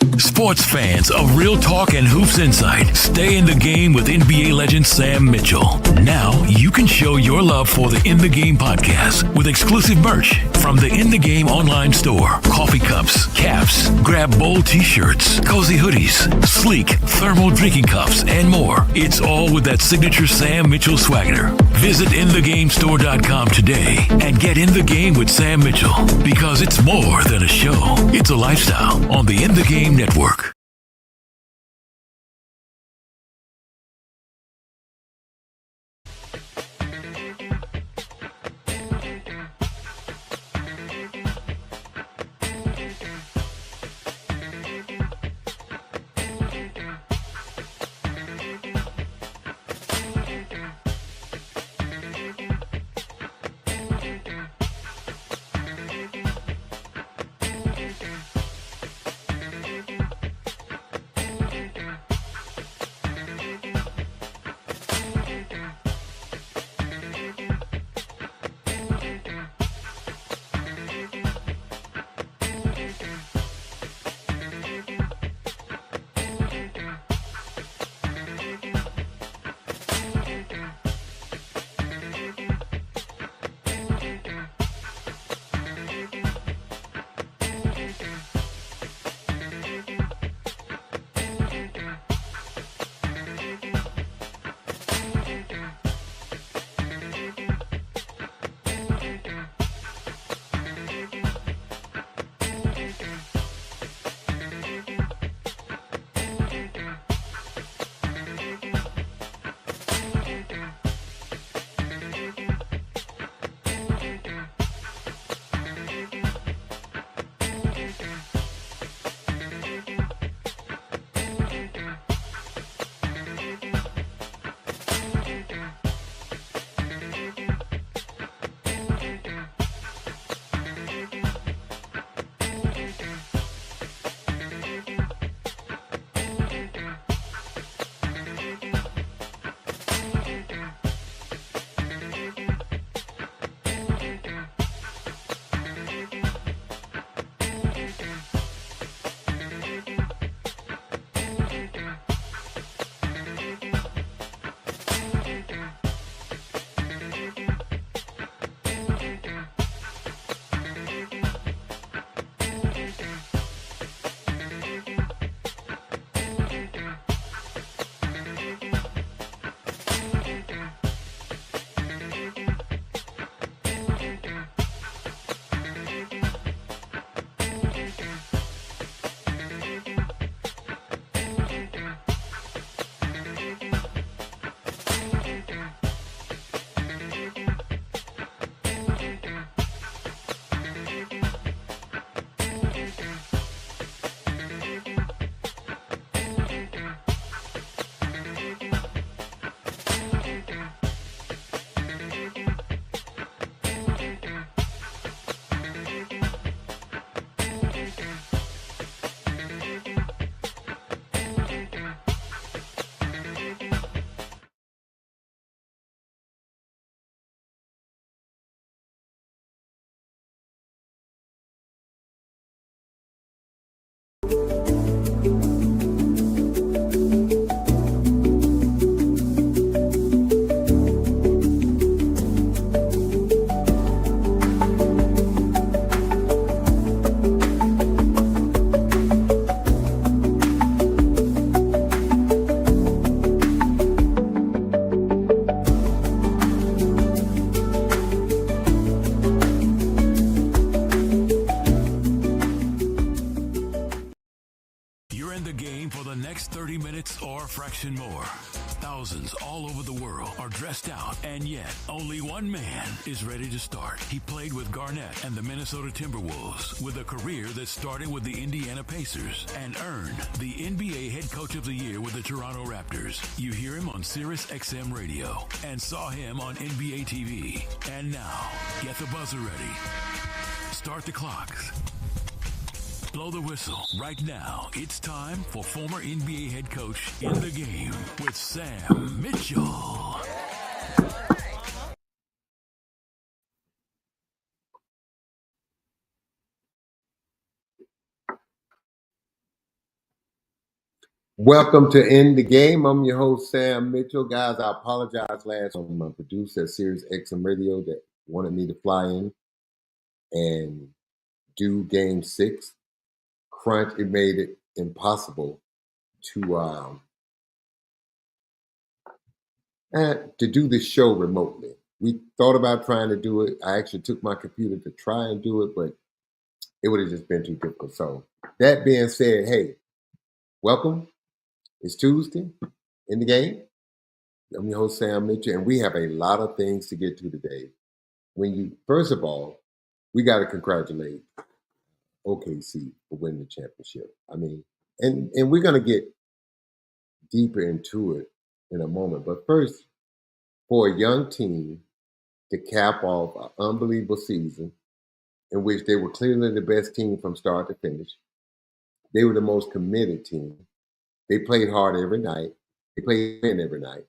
Sports fans of Real Talk and Hoops Insight, stay in the game with NBA legend Sam Mitchell. Now you can show your love for the In the Game podcast with exclusive merch from the In the Game online store. Coffee cups, caps, grab bold t-shirts, cozy hoodies, sleek thermal drinking cups, and more. It's all with that signature Sam Mitchell swagger. Visit InTheGameStore.com today and get in the game with Sam Mitchell, because it's more than a show. It's a lifestyle on the In the Game Network. Fraction more. Thousands all over the world are dressed out, and yet only one man is ready to start. He played with Garnett and the Minnesota Timberwolves, with a career that started with the Indiana Pacers, and earned the NBA Head Coach of the Year with the Toronto Raptors. You hear him on Sirius XM Radio and saw him on NBA TV. And now, get the buzzer ready. Start the clocks. Blow the whistle. Right now, it's time for former NBA head coach In the Game with Sam Mitchell. Welcome to End the Game. I'm your host, Sam Mitchell. Guys, I apologize last on my producer at Sirius XM Radio that wanted me to fly in and do Game 6. Crunch, it made it impossible to do this show remotely. We thought about trying to do it. I actually took my computer to try and do it, but it would have just been too difficult. So that being said, hey, welcome. It's Tuesday, In the Game. I'm your host, Sam Mitchell, and we have a lot of things to get to today. First of all, we got to congratulate OKC for winning the championship. I mean, and we're going to get deeper into it in a moment. But first, for a young team to cap off an unbelievable season in which they were clearly the best team from start to finish, they were the most committed team. They played hard every night. They played in every night.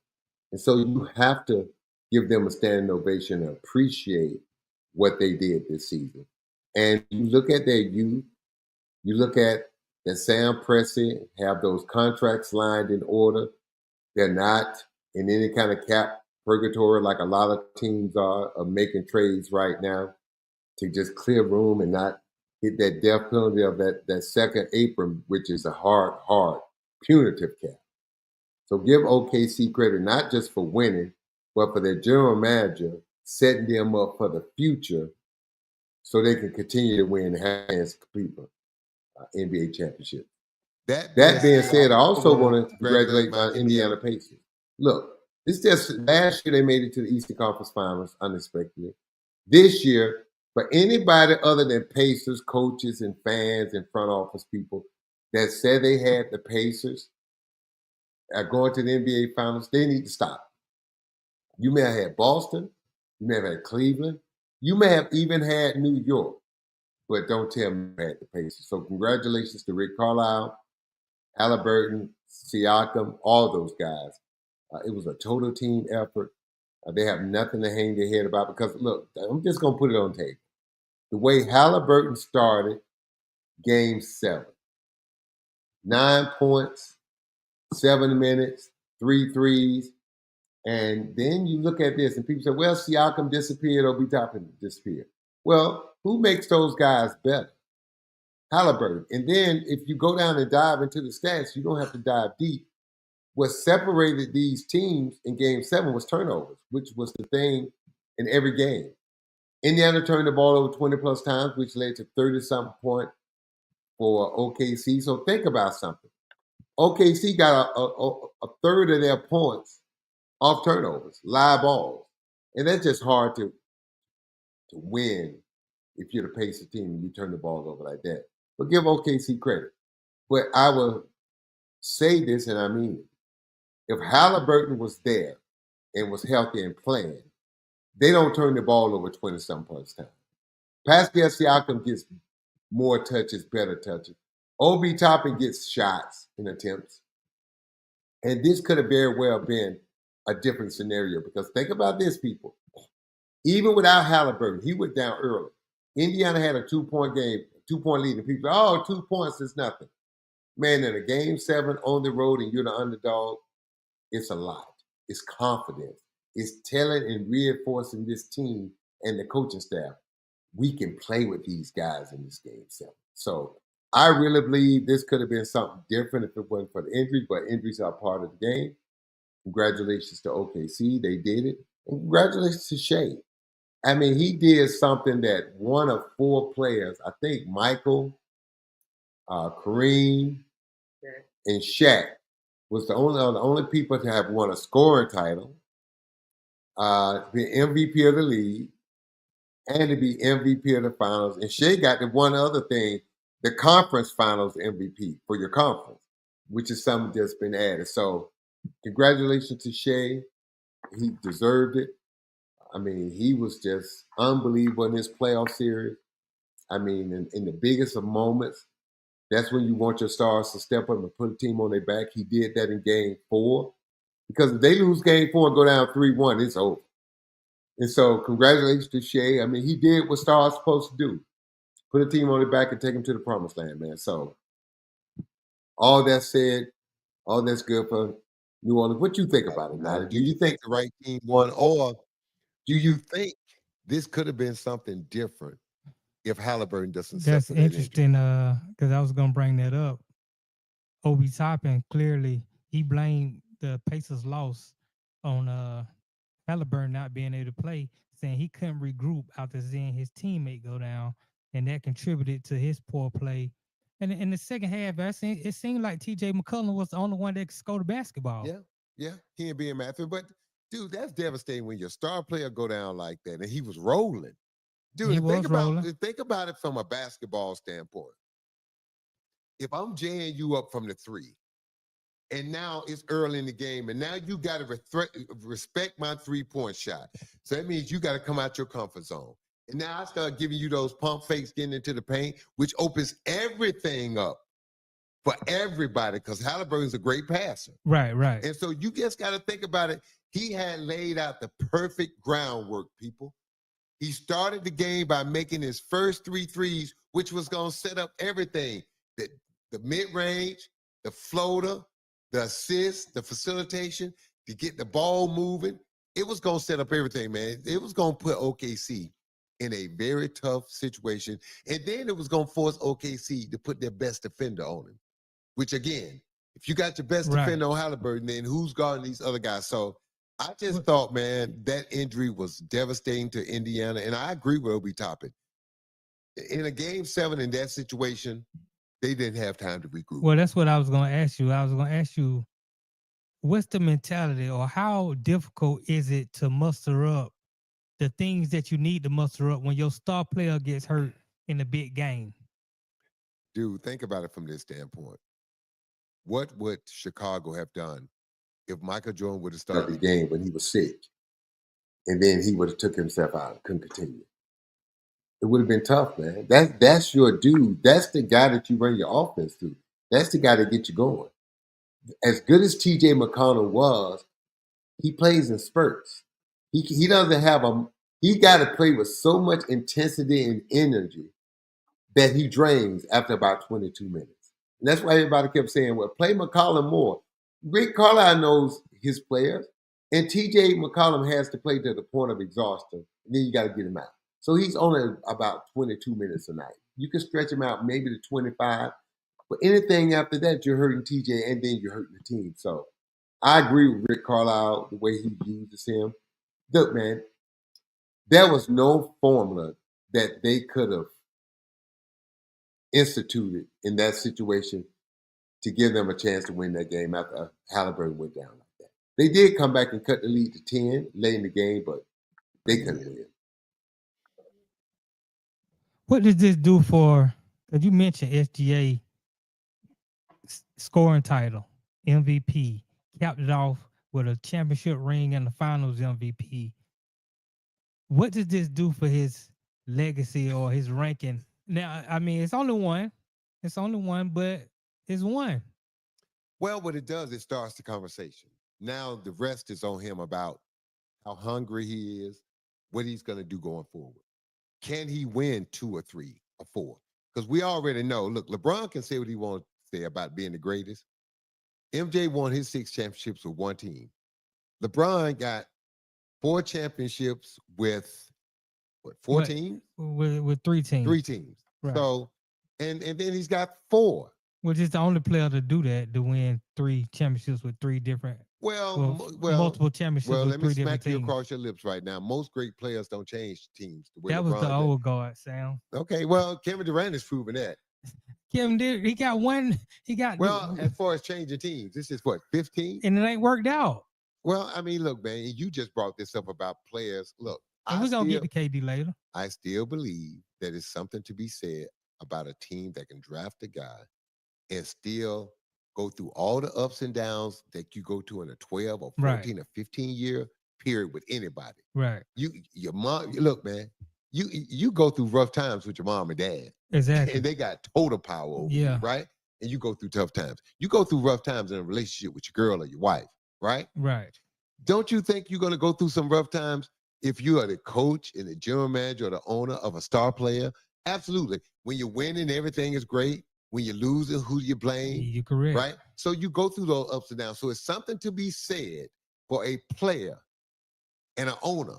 And so you have to give them a standing ovation and appreciate what they did this season. And you look at their youth, you look at that Sam Presti have those contracts lined in order. They're not in any kind of cap purgatory like a lot of teams are of making trades right now to just clear room and not hit that death penalty of that second apron, which is a hard, punitive cap. So give OKC credit not just for winning, but for their general manager setting them up for the future so they can continue to win and have a chance to compete for NBA championship. That being said, I also want to congratulate my Indiana Pacers. Look, this just last year they made it to the Eastern Conference Finals unexpectedly. This year, for anybody other than Pacers, coaches, and fans and front office people that said they had the Pacers going to the NBA Finals, they need to stop. You may have had Boston, you may have had Cleveland, you may have even had New York, but don't tell me you had the Pacers. So congratulations to Rick Carlisle, Halliburton, Siakam, all those guys. It was a total team effort. They have nothing to hang their head about because, look, I'm just going to put it on tape. The way Halliburton started Game 7, 9 points, 7 minutes, 3 threes. And then you look at this and people say, well, Siakam disappeared, Obi Toppin disappeared. Well, who makes those guys better? Halliburton. And then if you go down and dive into the stats, you don't have to dive deep. What separated these teams in Game 7 was turnovers, which was the thing in every game. Indiana turned the ball over 20-plus times, which led to 30-something point for OKC. So think about something. OKC got a third of their points off turnovers, live balls. And that's just hard to win if you're the Pacers team and you turn the ball over like that. But give OKC credit. But I will say this, and I mean it. If Halliburton was there and was healthy and playing, they don't turn the ball over 20-some points time. Pascal Siakam gets more touches, better touches. Obi Toppin gets shots and attempts. And this could have very well been a different scenario because think about this, people. Even without Halliburton, he went down early. Indiana had a 2-point game, 2-point lead, and people, 2 points is nothing. Man, in a Game 7 on the road and you're the underdog, it's a lot. It's confidence. It's telling and reinforcing this team and the coaching staff. We can play with these guys in this Game 7. So I really believe this could have been something different if it wasn't for the injuries, but injuries are part of the game. Congratulations to OKC. They did it. And congratulations to Shea. I mean, he did something that one of 4 players, I think Michael, Kareem, and Shaq, was the only people to have won a scoring title, be MVP of the league, and to be MVP of the finals. And Shea got the one other thing, the conference finals MVP for your conference, which is something that's been added. So congratulations to Shea. He deserved it. I mean, he was just unbelievable in this playoff series. I mean, in the biggest of moments, that's when you want your stars to step up and put a team on their back. He did that in Game 4. Because if they lose Game 4 and go down 3-1, it's over. And so congratulations to Shea. I mean, he did what stars are supposed to do. Put a team on their back and take them to the promised land, man. So all that said, all that's good for New Orleans. What you think about it, Now, Nada? do you think the right team won, or do you think this could have been something different if Halliburton doesn't That's suffer that injury? interesting, because I was gonna bring that up. Obi Toppin clearly he blamed the Pacers' loss on Halliburton not being able to play, saying he couldn't regroup after seeing his teammate go down, and that contributed to his poor play. And in the second half, it seemed like T.J. McCollum was the only one that could score the basketball. Yeah, he ain't being Matthew, but dude, that's devastating when your star player go down like that, and he was rolling. Dude, He think was rolling. about it from a basketball standpoint. If I'm jaying you up from the three, and now it's early in the game, and now you got to respect my 3-point shot. So that means you got to come out your comfort zone. And now I start giving you those pump fakes getting into the paint, which opens everything up for everybody because Halliburton's a great passer. Right. And so you just got to think about it. He had laid out the perfect groundwork, people. He started the game by making his first 3 threes, which was going to set up everything. The mid-range, the floater, the assist, the facilitation, to get the ball moving. It was going to set up everything, man. It was going to put OKC in a very tough situation. And then it was going to force OKC to put their best defender on him, which, again, if you got your best defender on Halliburton, then who's guarding these other guys? So I just thought, man, that injury was devastating to Indiana. And I agree with Obi Toppin. In a game 7 in that situation, they didn't have time to regroup. Well, that's what I was going to ask you. I was going to ask you, what's the mentality, or how difficult is it to muster up the things that you need to muster up when your star player gets hurt in a big game? Dude, think about it from this standpoint. What would Chicago have done if Michael Jordan would have started the game when he was sick, and then he would have took himself out and couldn't continue? It would have been tough, man. That's your dude. That's the guy that you run your offense to. That's the guy that gets you going. As good as T.J. McConnell was, he plays in spurts. He doesn't have he got to play with so much intensity and energy that he drains after about 22 minutes. And that's why everybody kept saying, well, play McCollum more. Rick Carlisle knows his players, and T.J. McCollum has to play to the point of exhaustion, and then you got to get him out. So he's only about 22 minutes a night. You can stretch him out maybe to 25, but anything after that, you're hurting TJ, and then you're hurting the team. So I agree with Rick Carlisle, the way he uses him. Look, man, there was no formula that they could have instituted in that situation to give them a chance to win that game after Halliburton went down like that. They did come back and cut the lead to 10 late in the game, but they couldn't win. What does this do for, because you mentioned SGA scoring title, MVP, capped it off with a championship ring and the finals MVP. What does this do for his legacy or his ranking? Now, I mean, it's only one, but it's one. Well, what it does, it starts the conversation. Now the rest is on him about how hungry he is, what he's going to do going forward. Can he win 2 or 3 or 4? Because we already know, look, LeBron can say what he wants to say about being the greatest. MJ won his 6 championships with one team. LeBron got 4 championships with, what, 4 teams? With 3 teams. 3 teams. Right. So, and then he's got 4. Which is the only player to do that, to win 3 championships with 3 different, multiple championships well, with 3 different teams. let me smack you across your lips right now. Most great players don't change teams. That was the old guard, Sam. Okay, well, Kevin Durant has proven that. Kevin did. He got one. Well, as far as changing teams, this is what, 15? And it ain't worked out. Well, I mean, look, man, you just brought this up about players. Look, and we're going to get to KD later. I still believe that it's something to be said about a team that can draft a guy and still go through all the ups and downs that you go to in a 12 or 14 or 15-year period with anybody. Right. Your mom, look, man, you go through rough times with your mom and dad. Exactly. And they got total power over you, right? And you go through tough times. You go through rough times in a relationship with your girl or your wife, right? Right. Don't you think you're going to go through some rough times if you are the coach and the general manager or the owner of a star player? Absolutely. When you're winning, everything is great. When you're losing, who do you blame? You're correct. Right? So you go through those ups and downs. So it's something to be said for a player and an owner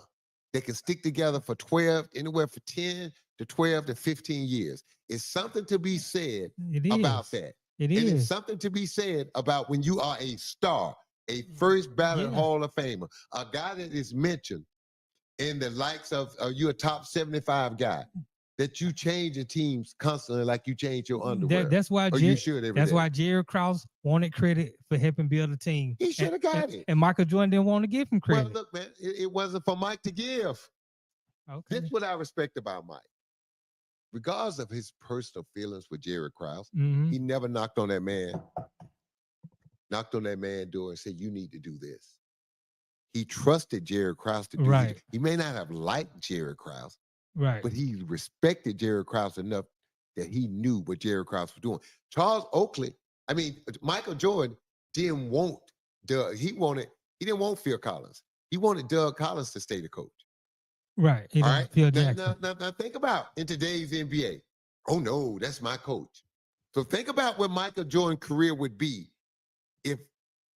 that can stick together for 12, anywhere from 10 to 12 to 15 years. It's something to be said about that. It and is. it's something to be said about when you are a star, a first ballot Hall of Famer, a guy that is mentioned in the likes of you're a top 75 guy, that you change your teams constantly like you change your underwear. That's why you should every that's day. why Jerry Krause wanted credit for helping build a team. He should have got it. And Michael Jordan didn't want to give him credit. Well, look, man, it wasn't for Mike to give. Okay. That's what I respect about Mike. Regardless of his personal feelings with Jerry Krause, Mhm. he never knocked on that man door and said, you need to do this. He trusted Jerry Krause to do it. He may not have liked Jerry Krause, but he respected Jerry Krause enough that he knew what Jerry Krause was doing. Michael Jordan didn't want Doug. He didn't want Phil Collins. He wanted Doug Collins to stay the coach. Right. All right. Phil Jackson. Now think about in today's NBA. Oh no, that's my coach. So think about what Michael Jordan's career would be if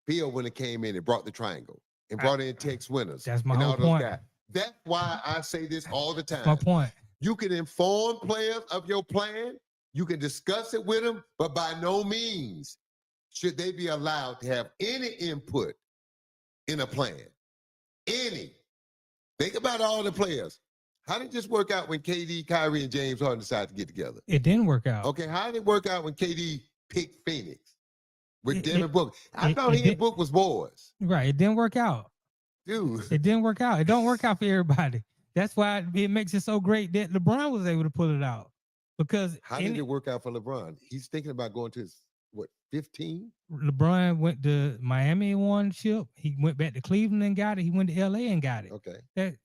Phil wouldn't have came in and brought the triangle and brought in Tex Winters. That's my whole point. That's why I say this all the time. My point. You can inform players of your plan. You can discuss it with them, but by no means should they be allowed to have any input in a plan. Any. Think about all the players. How did this work out when KD, Kyrie, and James Harden decided to get together? It didn't work out. Okay, how did it work out when KD picked Phoenix with Devin Booker? I thought he and Book was boys. Right, it didn't work out. Dude. It didn't work out. It don't work out for everybody. That's why it makes it so great that LeBron was able to pull it out. Because how did it work out for LeBron? He's thinking about going to his, 15? LeBron went to Miami and won the chip. He went back to Cleveland and got it. He went to LA and got it. Okay.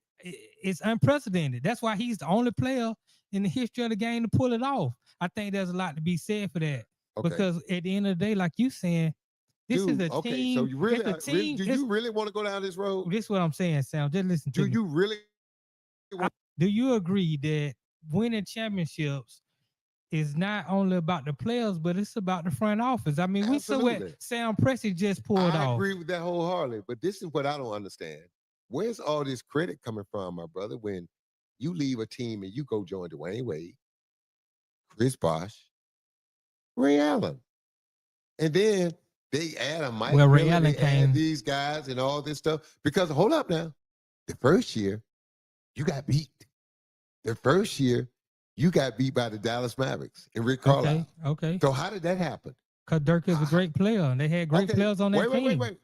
It's unprecedented. That's why he's the only player in the history of the game to pull it off. I think there's a lot to be said for that. Okay. Because at the end of the day, like you saying, this is a team. So you really, do you really want to go down this road? This is what I'm saying, Sam. Just listen to me. Do you really? Do you agree that winning championships is not only about the players, but it's about the front office? I mean, we saw what Sam Presti just pulled off. I agree with that wholeheartedly, but this is what I don't understand. Where's all this credit coming from, my brother, when you leave a team and you go join Dwayne Wade, Chris Bosh, Ray Allen, and then they add a Mike Ray Allen came. Add these guys and all this stuff. Because hold up now, the first year you got beat. The first year you got beat by the Dallas Mavericks and Rick Carlisle. Okay. So how did that happen? Because Dirk is a great player, and they had great players on that team. Wait.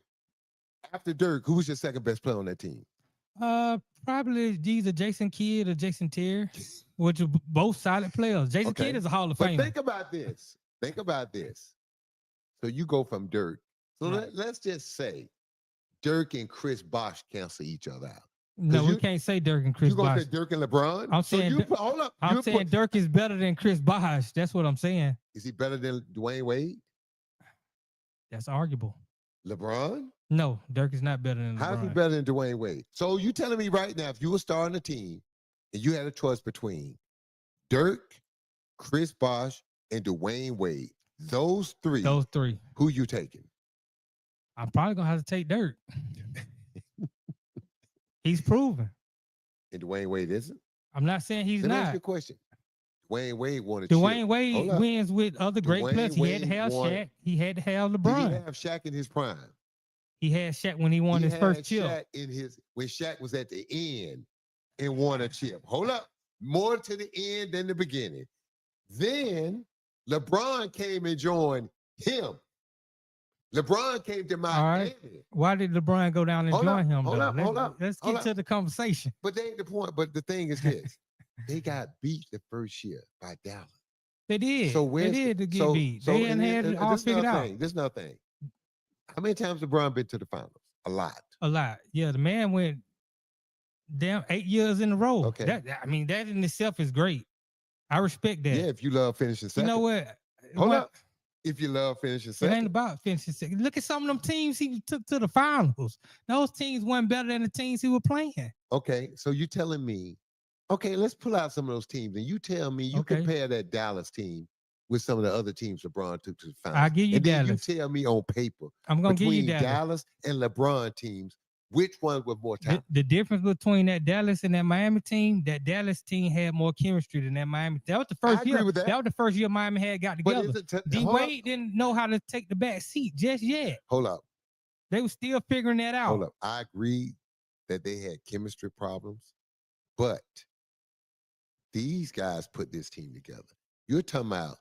After Dirk, who was your second best player on that team? Probably either Jason Kidd or Jason Terry, which are both solid players. Jason Kidd is a Hall of Famer. But think about this. So you go from Dirk. So let's just say Dirk and Chris Bosh cancel each other out. No, we can't say Dirk and Chris Bosh. You gonna say Dirk and LeBron? I'm saying, hold up. I'm saying Dirk is better than Chris Bosh. That's what I'm saying. Is he better than Dwayne Wade? That's arguable. LeBron? No, Dirk is not better than LeBron. How is he better than Dwayne Wade? So you telling me right now, if you were starting a team and you had a choice between Dirk, Chris Bosh, and Dwayne Wade, those three, who you taking? I'm probably gonna have to take Dirk. He's proven. And Dwayne Wade isn't? I'm not saying he's not. Let me ask you a question. Dwayne Wade won a chip. Dwayne Wade wins with other great players. He had to have Shaq. He had to have LeBron. Did he have Shaq in his prime? He had Shaq when he won his first chip. When Shaq was at the end and won a chip. Hold up. More to the end than the beginning. Then LeBron came and joined him. LeBron came to Miami. Right. Why did LeBron go down and join him? Hold up. Let's get to the conversation. But that ain't the point. But the thing is this. They got beat the first year by Dallas. They did. So they did to get beat. They hadn't had it all figured out. This is another thing. How many times LeBron been to the finals? A lot. Yeah, the man went down 8 years in a row. Okay. That in itself is great. I respect that. Yeah, if you love finishing second. You know what? Hold up. If you love finishing second. It ain't about finishing second. Look at some of them teams he took to the finals. Those teams weren't better than the teams he was playing. Okay, so you telling me, okay, let's pull out some of those teams and you tell me, you compare that Dallas team with some of the other teams LeBron took to the finals. I'll give you and then Dallas. you tell me on paper I'm gonna give you between Dallas. Dallas and LeBron teams, which one was more The, talented? the difference between that Dallas and that Miami team, that Dallas team had more chemistry than that Miami. That was the first agree year. with that. That was the first year Miami had got But together. is it D hold up, Wade didn't know how to take the back seat just yet. hold up, They were still figuring that out. hold up. I agree that they had chemistry problems, but these guys put this team together. You're talking about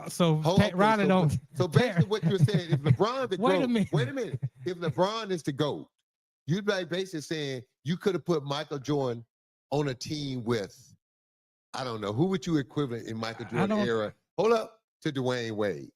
So hold- Pat okay, Riley so- don't. So basically, what you're saying, if LeBron the Wait a GOAT, minute. wait a minute. If LeBron is the GOAT, you'd be basically saying you could have put Michael Jordan on a team with, I don't know, who would you equivalent in Michael Jordan don't- era? Hold up, to Dwayne Wade.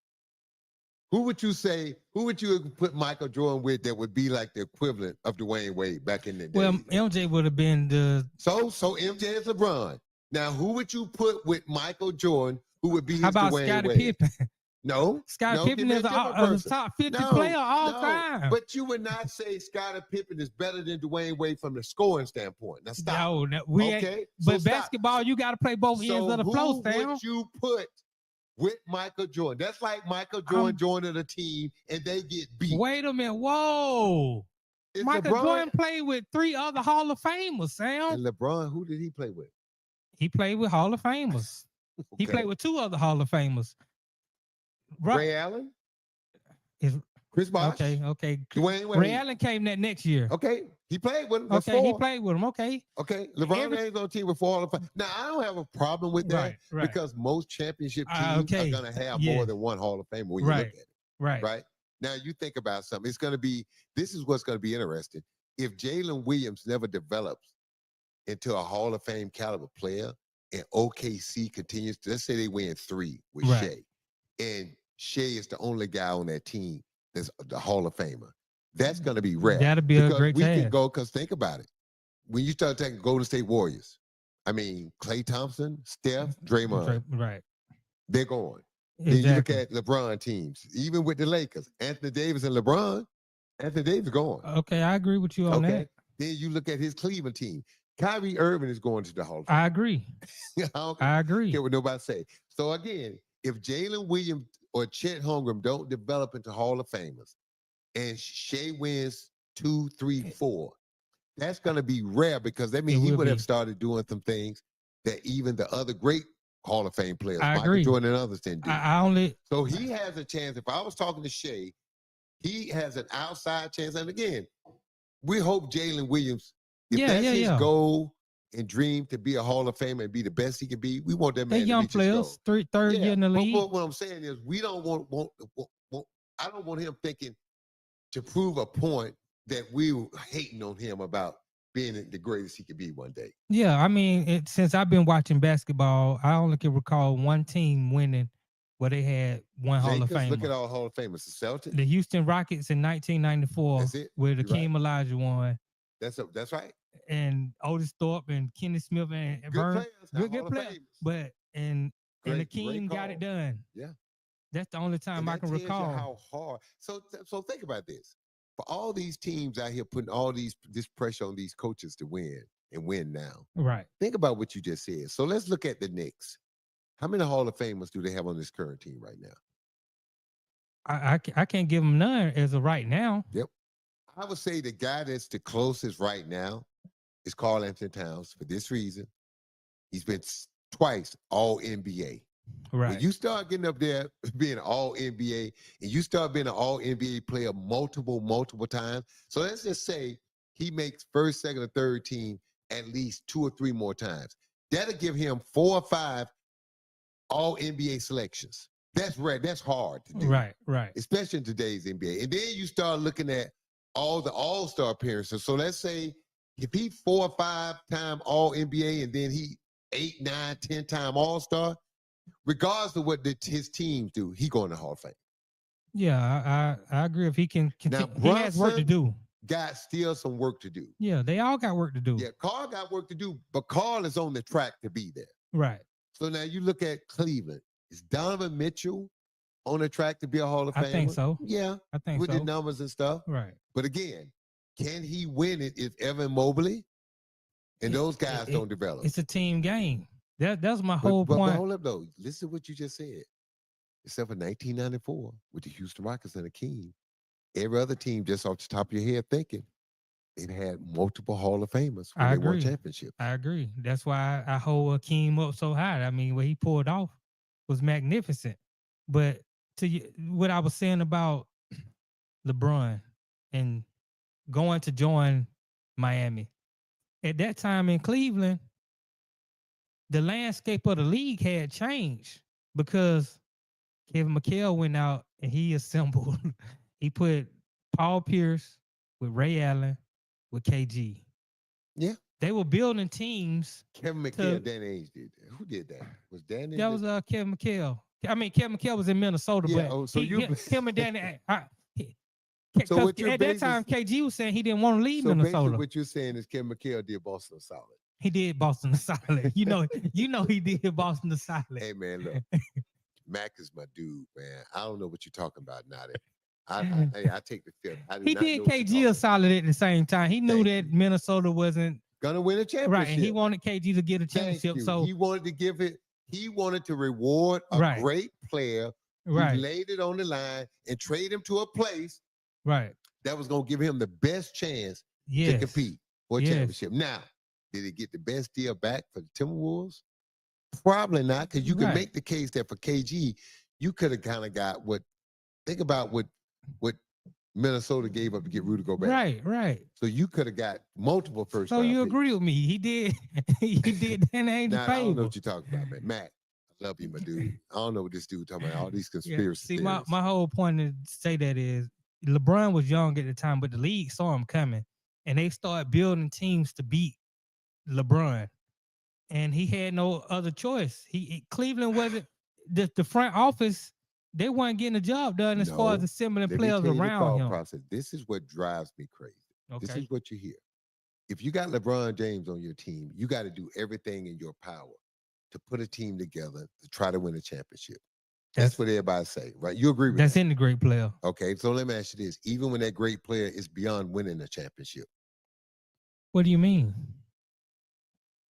Who would you say? Who would you put Michael Jordan with that would be like the equivalent of Dwayne Wade back in the day? Well, MJ would have been the. So MJ is LeBron. Now, who would you put with Michael Jordan? Who would be his How about Dwayne Scottie Wade? Pippen? No, Scottie no, Pippen give me is a a different person. top 50 No, player all no, time. But you would not say Scottie Pippen is better than Dwayne Wade from the scoring standpoint. Now stop. No, we ain't. Okay, so But stop. basketball, you got to play both ends So of the flow, who Sam. would you put with Michael Jordan? That's like Michael Jordan joining a team and they get beat. Wait a minute. Whoa. Is Michael LeBron- Jordan played with 3 other Hall of Famers, Sam. And LeBron, who did he play with? He played with Hall of Famers. He Okay. played with 2 other Hall of Famers. Ray Allen, Is- Chris Bosh, okay. Dwayne Wade. Ray Allen came that next year. Okay, he played with him. That's Okay, he 4. played with him. Okay. Okay, LeBron Every- James on a team with 4 Hall of Fame. Now I don't have a problem with that Right. because most championship teams okay, are going to have yeah. more than 1 Hall of Famer when you Right. look at it. Right. Right now, you think about something. It's going to be. This is what's going to be interesting. If Jalen Williams never develops into a Hall of Fame caliber player, and OKC continues to, let's say they win 3 with Right. Shea, and Shea is the only guy on that team that's the Hall of Famer. That's going to be rare. That'd be a Because great we can task. go, because think about it. When you start taking Golden State Warriors, I mean, Klay Thompson, Steph, Draymond, Right. they're going. Then you look Exactly. at LeBron teams, even with the Lakers, Anthony Davis and LeBron, Anthony Davis going. Okay, I agree with you on Okay. that. Then you look at his Cleveland team. Kyrie Irving is going to the Hall of Fame. I agree. I don't I agree. care what nobody say. So again, if Jalen Williams or Chet Holmgren don't develop into Hall of Famers, and Shea wins 2, 3, 4, that's going to be rare because that means It he will would have be. started doing some things that even the other great Hall of Fame players, I Michael agree. Jordan and others, didn't do. I only So he has a chance. If I was talking to Shea, he has an outside chance. And again, we hope Jalen Williams, if that's his goal and dream to be a Hall of Famer and be the best he can be, we want that man they to young reach his goal. players, third year in the But league. what I'm saying is we don't want I don't want him thinking to prove a point that we were hating on him about being the greatest he could be one day. Yeah, I mean, since I've been watching basketball, I only can recall one team winning where they had one Hall of Lakers, Famer. look at all Hall of Famers. The Celtics. The Houston Rockets in 1994, That's it. where You're Akeem right. Olajuwon won, That's right. and Otis Thorpe and Kenny Smith and Good Vern, players. now good Hall of players. Famers. But and Great Akeem got it call. done. Yeah. That's the only time And I that can tells you recall. how hard. So think about this. For all these teams out here putting all this pressure on these coaches to win and win now. Right. Think about what you just said. So let's look at the Knicks. How many Hall of Famers do they have on this current team right now? I can't give them none as of right now. I would say the guy that's the closest right now is Karl Anthony Towns for this reason. He's been twice All NBA. Right. When you start getting up there being All NBA and you start being an All NBA player multiple times. So let's just say he makes first, second, or third team at least 2 or 3 more times. That'll give him 4 or 5 All NBA selections. That's rare. That's hard to do. Right. Especially in today's NBA. And then you start looking at all the All-Star appearances. So let's say if he 4 or 5 time All NBA and then he 8, 9, 10 time All-Star, regardless of what his teams do, he going to Hall of Fame. Yeah, I agree. If he can Now, continue, he has work to Brunson do. Got still some work to do. Yeah, they all got work to do. Yeah, Karl got work to do, but Karl is on the track to be there. Right. So now you look at Cleveland. Is Donovan Mitchell on the track to be a Hall of Famer? I think so. Yeah, I think with so. the numbers and stuff. Right. But again, can he win it if Evan Mobley and those guys don't develop? It's a team game. That's my But- whole but point. hold up though. Listen to what you just said. except for 1994 with the Houston Rockets and Akeem. Every other team, just off the top of your head thinking, it had multiple Hall of Famers when I they won agree. championships. I agree. That's why I hold Akeem up so high. I mean, what he pulled off was magnificent. But what I was saying about LeBron and going to join Miami, at that time in Cleveland, the landscape of the league had changed because Kevin McHale went out and he assembled. He put Paul Pierce with Ray Allen with KG. Yeah. They were building teams. Kevin McHale, Danny Ainge did that. Who did that? Was Danny? That was Kevin McHale. I mean, Kevin McHale was in Minnesota, but him and Danny. So at that time, KG was saying he didn't want to leave Minnesota. What you're saying is Kevin McHale did Boston a solid. He did Boston a solid. You know he did Boston a solid. Hey man, look, Mac is my dude, man. I don't know what you're talking about, Nadi. I take the fifth. He did KG a solid at the same time. He knew that Minnesota wasn't gonna win a championship, right? And he wanted KG to get a championship. So he wanted to give it. He wanted to reward a great player who laid it on the line and trade him to a place that was gonna give him the best chance to compete for a championship. Now, did he get the best deal back for the Timberwolves? Probably not, because you can make the case that for KG, you could have kind of got what. Think about what Minnesota gave up to get Rudy Gobert. Right. So you could have got multiple first. So you agree with me? He did. He did. Then ain't the favor. I don't know what you're talking about, man. Matt, I love you, my dude. I don't know what this dude talking about. All these conspiracy. See, my whole point to say that is LeBron was young at the time, but the league saw him coming, and they started building teams to beat LeBron, and he had no other choice. Cleveland wasn't the front office. They weren't getting the job done as far as assembling players around him. Process. This is what drives me crazy. Okay. This is what you hear. If you got LeBron James on your team, you got to do everything in your power to put a team together to try to win a championship. That's what everybody say, right? You agree with that? That's in the great player. Okay, so let me ask you this. Even when that great player is beyond winning a championship. What do you mean?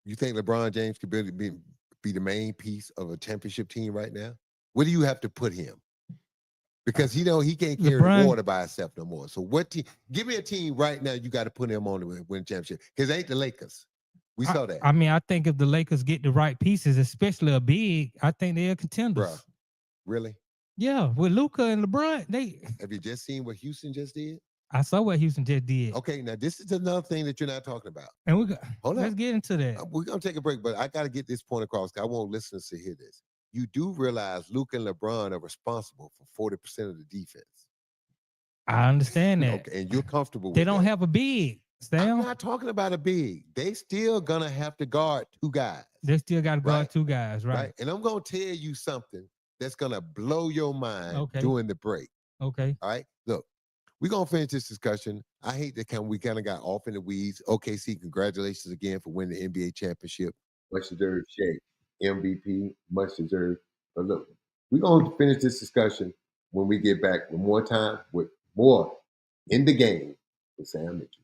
You think LeBron James could be the main piece of a championship team right now? Where do you have to put him? Because he can't carry the water by himself no more. So what team? Give me a team right now. You got to put him on to win championship. Because it ain't the Lakers. We saw that. I mean, I think if the Lakers get the right pieces, especially a big, I think they're contenders. Bruh, really? Yeah, with Luka and LeBron, Have you just seen what Houston just did? I saw what Houston just did. Okay, now this is another thing that you're not talking about. And let's get into that. We're gonna take a break, but I got to get this point across because I want listeners to hear this. You do realize Luka and LeBron are responsible for 40% of the defense. I understand that. Okay, and you're comfortable with that. They don't have a big. I'm not talking about a big. They still gonna have to guard two guys. They still got to guard two guys, right? And I'm gonna tell you something that's gonna blow your mind during the break. Okay. All right. Look, we're gonna finish this discussion. I hate that we kind of got off in the weeds. OKC, congratulations again for winning the NBA championship. Much deserved, Shea. MVP, much deserved. But look, we're going to finish this discussion when we get back one more time with more In the Game with Sam Mitchell.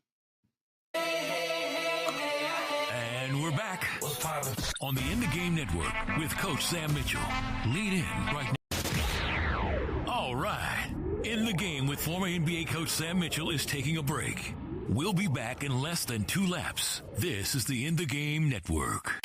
And we're back on the In the Game Network with Coach Sam Mitchell. Lead in right now. All right. In the Game with former NBA coach Sam Mitchell is taking a break. We'll be back in less than 2 laps. This is the In the Game Network.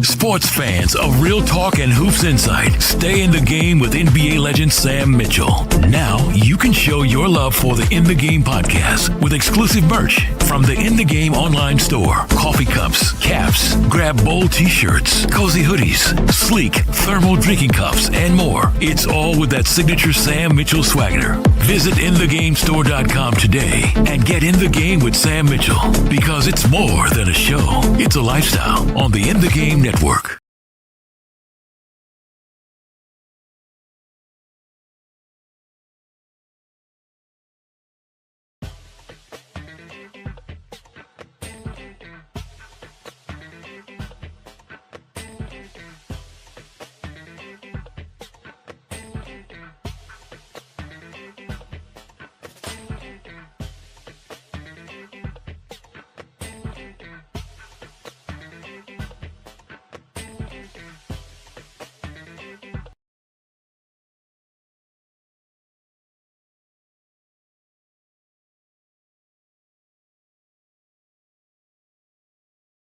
Sports fans of Real Talk and Hoops Insight, stay in the game with NBA legend Sam Mitchell. Now you can show your love for the In the Game podcast with exclusive merch from the In the Game online store. Coffee cups, caps, grab bold t-shirts, cozy hoodies, sleek thermal drinking cups, and more. It's all with that signature Sam Mitchell swagger. Visit InTheGameStore.com today and get in the game with Sam Mitchell, because it's more than a show. It's a lifestyle on the In the Game Network.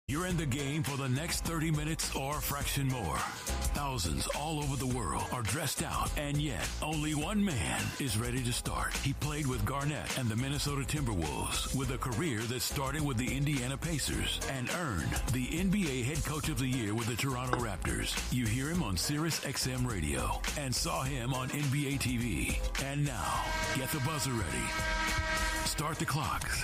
You're in the game for the next 30 minutes or a fraction more. Thousands all over the world are dressed out, and yet only one man is ready to start. He played with Garnett and the Minnesota Timberwolves with a career that started with the Indiana Pacers and earned the NBA Head Coach of the Year with the Toronto Raptors. You hear him on Sirius XM Radio and saw him on NBA TV. And now, get the buzzer ready. Start the clocks.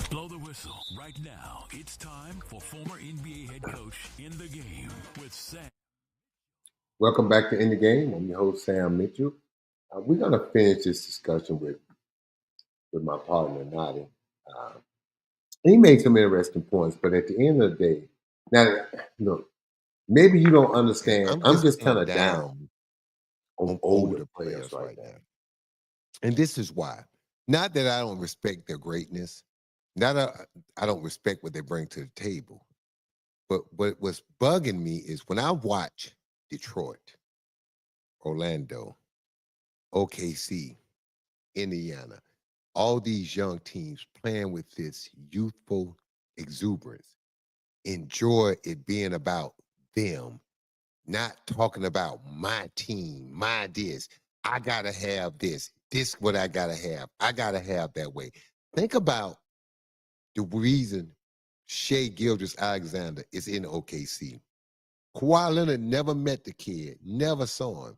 Blow the whistle. Right now, it's time for former NBA head coach In the Game with Sam. Welcome back to In the Game. I'm your host, Sam Mitchell. We're going to finish this discussion with my partner, Nadi. He made some interesting points, but at the end of the day, now, look, maybe you don't understand. I'm just kind of down on older players right now. And this is why. Not that I don't respect their greatness. Not that I don't respect what they bring to the table. But what's bugging me is when I watch Detroit, Orlando, OKC, Indiana, all these young teams playing with this youthful exuberance, enjoy it being about them, not talking about my team, my this. I got to have this. This what I got to have. I got to have that way. Think about the reason Shai Gilgeous-Alexander is in OKC. Kawhi Leonard never met the kid, never saw him.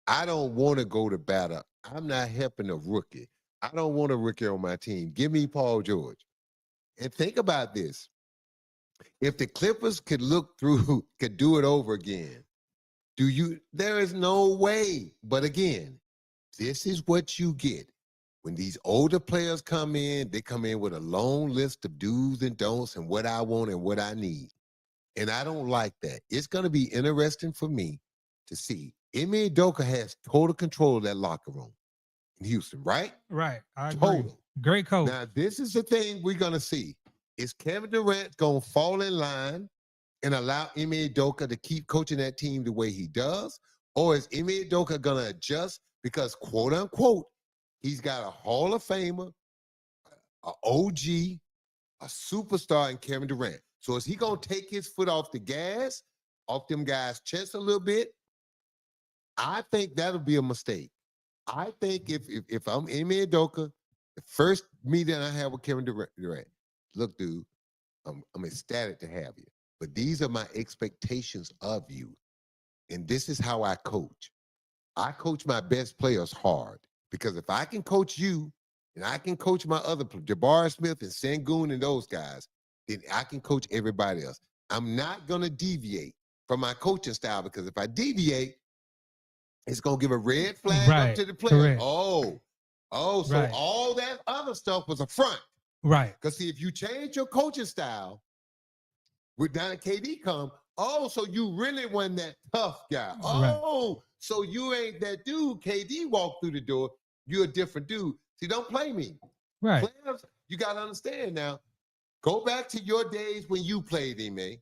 I don't want to go to battle. I'm not helping a rookie. I don't want a rookie on my team. Give me Paul George. And think about this. If the Clippers could do it over again, there is no way. But again, this is what you get. When these older players come in, they come in with a long list of do's and don'ts and what I want and what I need. And I don't like that. It's going to be interesting for me to see. Ime Udoka has total control of that locker room in Houston, right? Right. I agree. Total. Great coach. Now, this is the thing we're going to see. Is Kevin Durant going to fall in line and allow Ime Udoka to keep coaching that team the way he does? Or is Ime Udoka going to adjust because, quote unquote, he's got a Hall of Famer, an OG, a superstar in Kevin Durant. So is he going to take his foot off the gas, off them guys' chests a little bit? I think that'll be a mistake. I think if I'm Ime Udoka, the first meeting I have with Kevin Durant, look, dude, I'm ecstatic to have you. But these are my expectations of you. And this is how I coach. I coach my best players hard. Because if I can coach you, and I can coach my other Jabari Smith and Sengun and those guys, then I can coach everybody else. I'm not going to deviate from my coaching style because if I deviate, it's going to give a red flag up to the player. Correct. So all that other stuff was a front. Right. Because see, if you change your coaching style, with down at KD come, so you really wasn't that tough guy. So you ain't that dude. KD walked through the door. You're a different dude. See, don't play me. Right. Players, you got to understand now. Go back to your days when you played, Ime.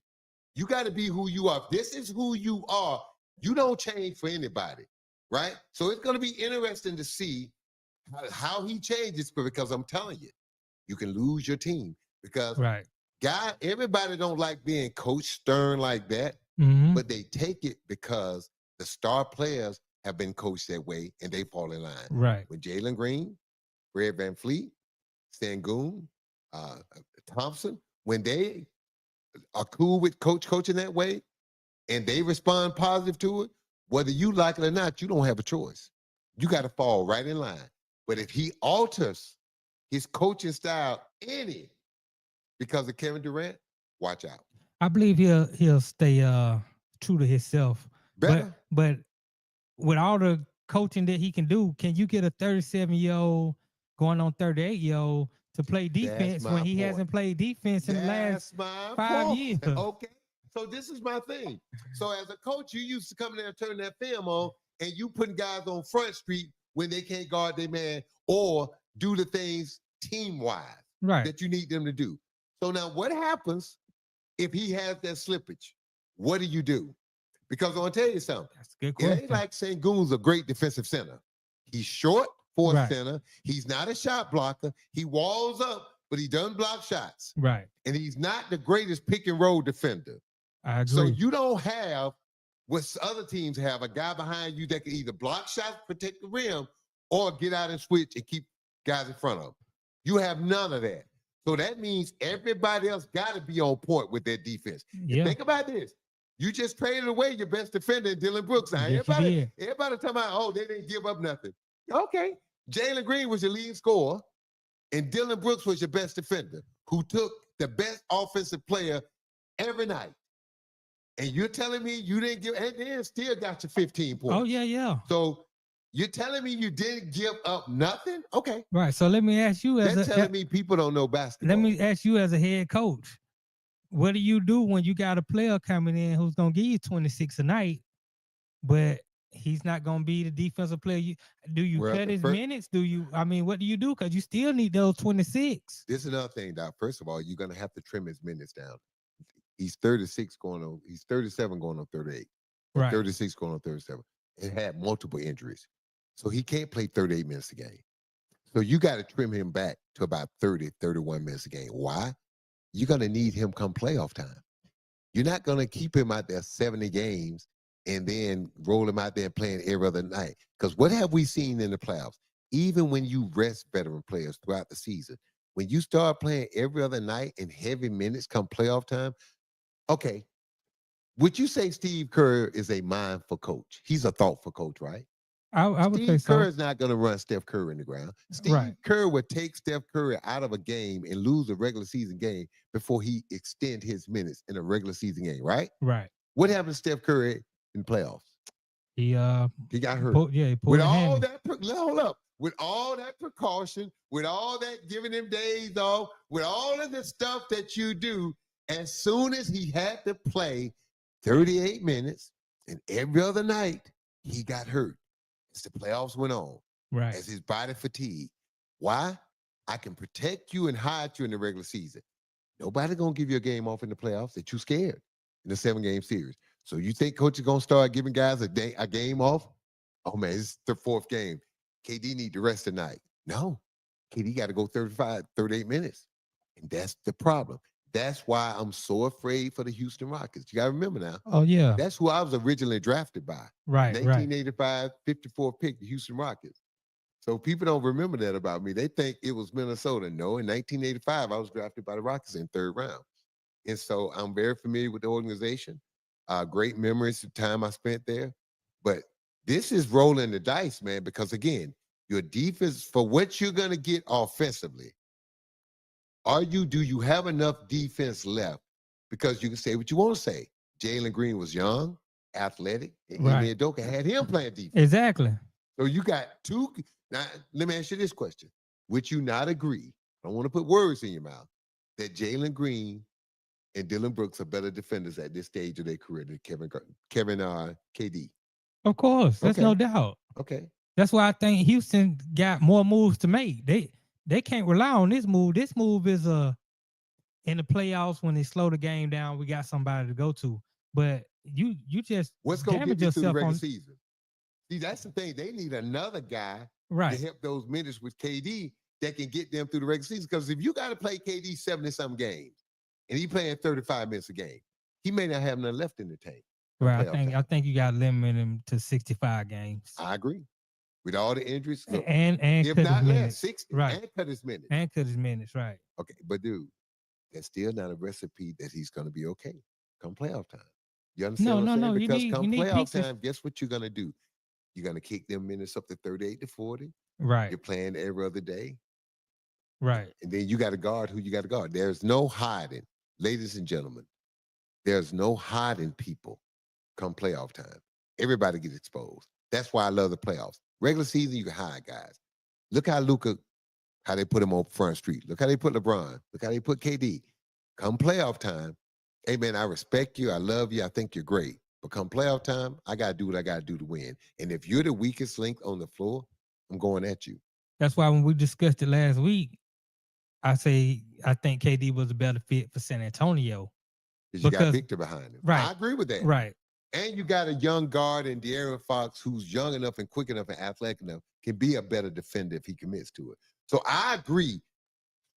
You got to be who you are. This is who you are. You don't change for anybody, right? So it's going to be interesting to see how he changes, because I'm telling you, you can lose your team because everybody don't like being coached stern like that, but they take it because the star players have been coached that way and they fall in line. Right. With Jalen Green, Fred VanVleet, Sengun, Thompson, when they are cool with coaching that way and they respond positive to it, whether you like it or not, you don't have a choice. You got to fall right in line. But if he alters his coaching style because of Kevin Durant, watch out. I believe he'll stay true to himself. Better. But with all the coaching that he can do, can you get a 37-year-old going on 38-year-old to play defense when he hasn't played defense in the last 5 years? Okay. So this is my thing. So as a coach, you used to come in there and turn that film on and you putting guys on Front Street when they can't guard their man or do the things team-wise that you need them to do. So now what happens if he has that slippage? What do? Because I want to tell you something. That's a good question. It ain't like Sengun's a great defensive center. He's short for a center. He's not a shot blocker. He walls up, but he doesn't block shots. Right. And he's not the greatest pick and roll defender. I agree. So you don't have what other teams have, a guy behind you that can either block shots, protect the rim, or get out and switch and keep guys in front of him. You have none of that. So that means everybody else got to be on point with their defense. Yeah. Think about this. You just traded away your best defender, Dylan Brooks. Now, Yes, everybody talking about, oh, they didn't give up nothing. Okay. Jalen Green was your leading scorer, and Dylan Brooks was your best defender, who took the best offensive player every night. And you're telling me you didn't give, and then still got you 15 points. Oh, yeah. So you're telling me you didn't give up nothing? Okay. Right. So let me ask you That's telling me people don't know basketball. Let me ask you as a head coach, what do you do when you got a player coming in who's going to give you 26 a night, but he's not going to be the defensive player? Do you cut his minutes? What do you do? Because you still need those 26. This is another thing, Doc. First of all, you're going to have to trim his minutes down. He's 37 going on 38. Right. 36 going on 37. And had multiple injuries. So he can't play 38 minutes a game. So you got to trim him back to about 30, 31 minutes a game. Why? You're going to need him come playoff time. You're not going to keep him out there 70 games and then roll him out there playing every other night. Because what have we seen in the playoffs? Even when you rest veteran players throughout the season, when you start playing every other night in heavy minutes come playoff time, okay, would you say Steve Kerr is a mindful coach? He's a thoughtful coach, right? I would say so. Steve Kerr is not going to run Steph Curry in the ground. Steve Kerr would take Steph Curry out of a game and lose a regular season game before he extend his minutes in a regular season game, right? Right. What happened to Steph Curry in playoffs? He got hurt. He pulled with all that, hold up. With all that precaution, with all that giving him days off, with all of the stuff that you do, as soon as he had to play 38 minutes and every other night, he got hurt. As the playoffs went on, right, as his body fatigued. Why? I can protect you and hide you in the regular season. Nobody gonna give you a game off in the playoffs. They're too scared in the 7-game series. So you think coach is gonna start giving guys a game off? Oh man, it's the 4th game. KD need the rest tonight. No, KD got to go 38 minutes. And that's the problem. That's why I'm so afraid for the Houston Rockets. You got to remember now. Oh, yeah. That's who I was originally drafted by. Right, 1985, 54 pick, the Houston Rockets. So people don't remember that about me. They think it was Minnesota. No, in 1985, I was drafted by the Rockets in 3rd round. And so I'm very familiar with the organization. Great memories of the time I spent there. But this is rolling the dice, man, because, again, your defense, for what you're going to get offensively, do you have enough defense left? Because you can say what you want to say. Jalen Green was young, athletic, and Ime Udoka had him playing defense. Exactly. So you got two. Now, let me ask you this question. Would you not agree, I don't want to put words in your mouth, that Jalen Green and Dylan Brooks are better defenders at this stage of their career than Kevin KD? Of course. There's no doubt. Okay. That's why I think Houston got more moves to make. They can't rely on this move. This move is in the playoffs when they slow the game down, we got somebody to go to. But you just what's going to get you through the regular season? See, that's the thing. They need another guy to help those minutes with KD that can get them through the regular season. Because if you got to play KD 70-some games and he playing 35 minutes a game, he may not have nothing left in the tank. Right. I think you got to limit him to 65 games. I agree. With all the injuries, look, and if cut not his less, minutes. 60, right? And cut his minutes, right? Okay, but dude, that's still not a recipe that he's going to be okay come playoff time. You understand? No. Because you come need playoff pieces. time, guess what you're going to do? You're going to kick them minutes up to 38 to 40. Right. You're playing every other day. Right. And then you got to guard who you got to guard. There's no hiding, ladies and gentlemen. There's no hiding people come playoff time. Everybody gets exposed. That's why I love the playoffs. Regular season, you can hide guys. Look how Luka, how they put him on Front Street. Look how they put LeBron. Look how they put KD. Come playoff time, hey, man, I respect you. I love you. I think you're great. But come playoff time, I got to do what I got to do to win. And if you're the weakest link on the floor, I'm going at you. That's why when we discussed it last week, I think KD was a better fit for San Antonio. Because you got Victor behind him. Right. I agree with that. Right. And you got a young guard in De'Aaron Fox who's young enough and quick enough and athletic enough, can be a better defender if he commits to it. So I agree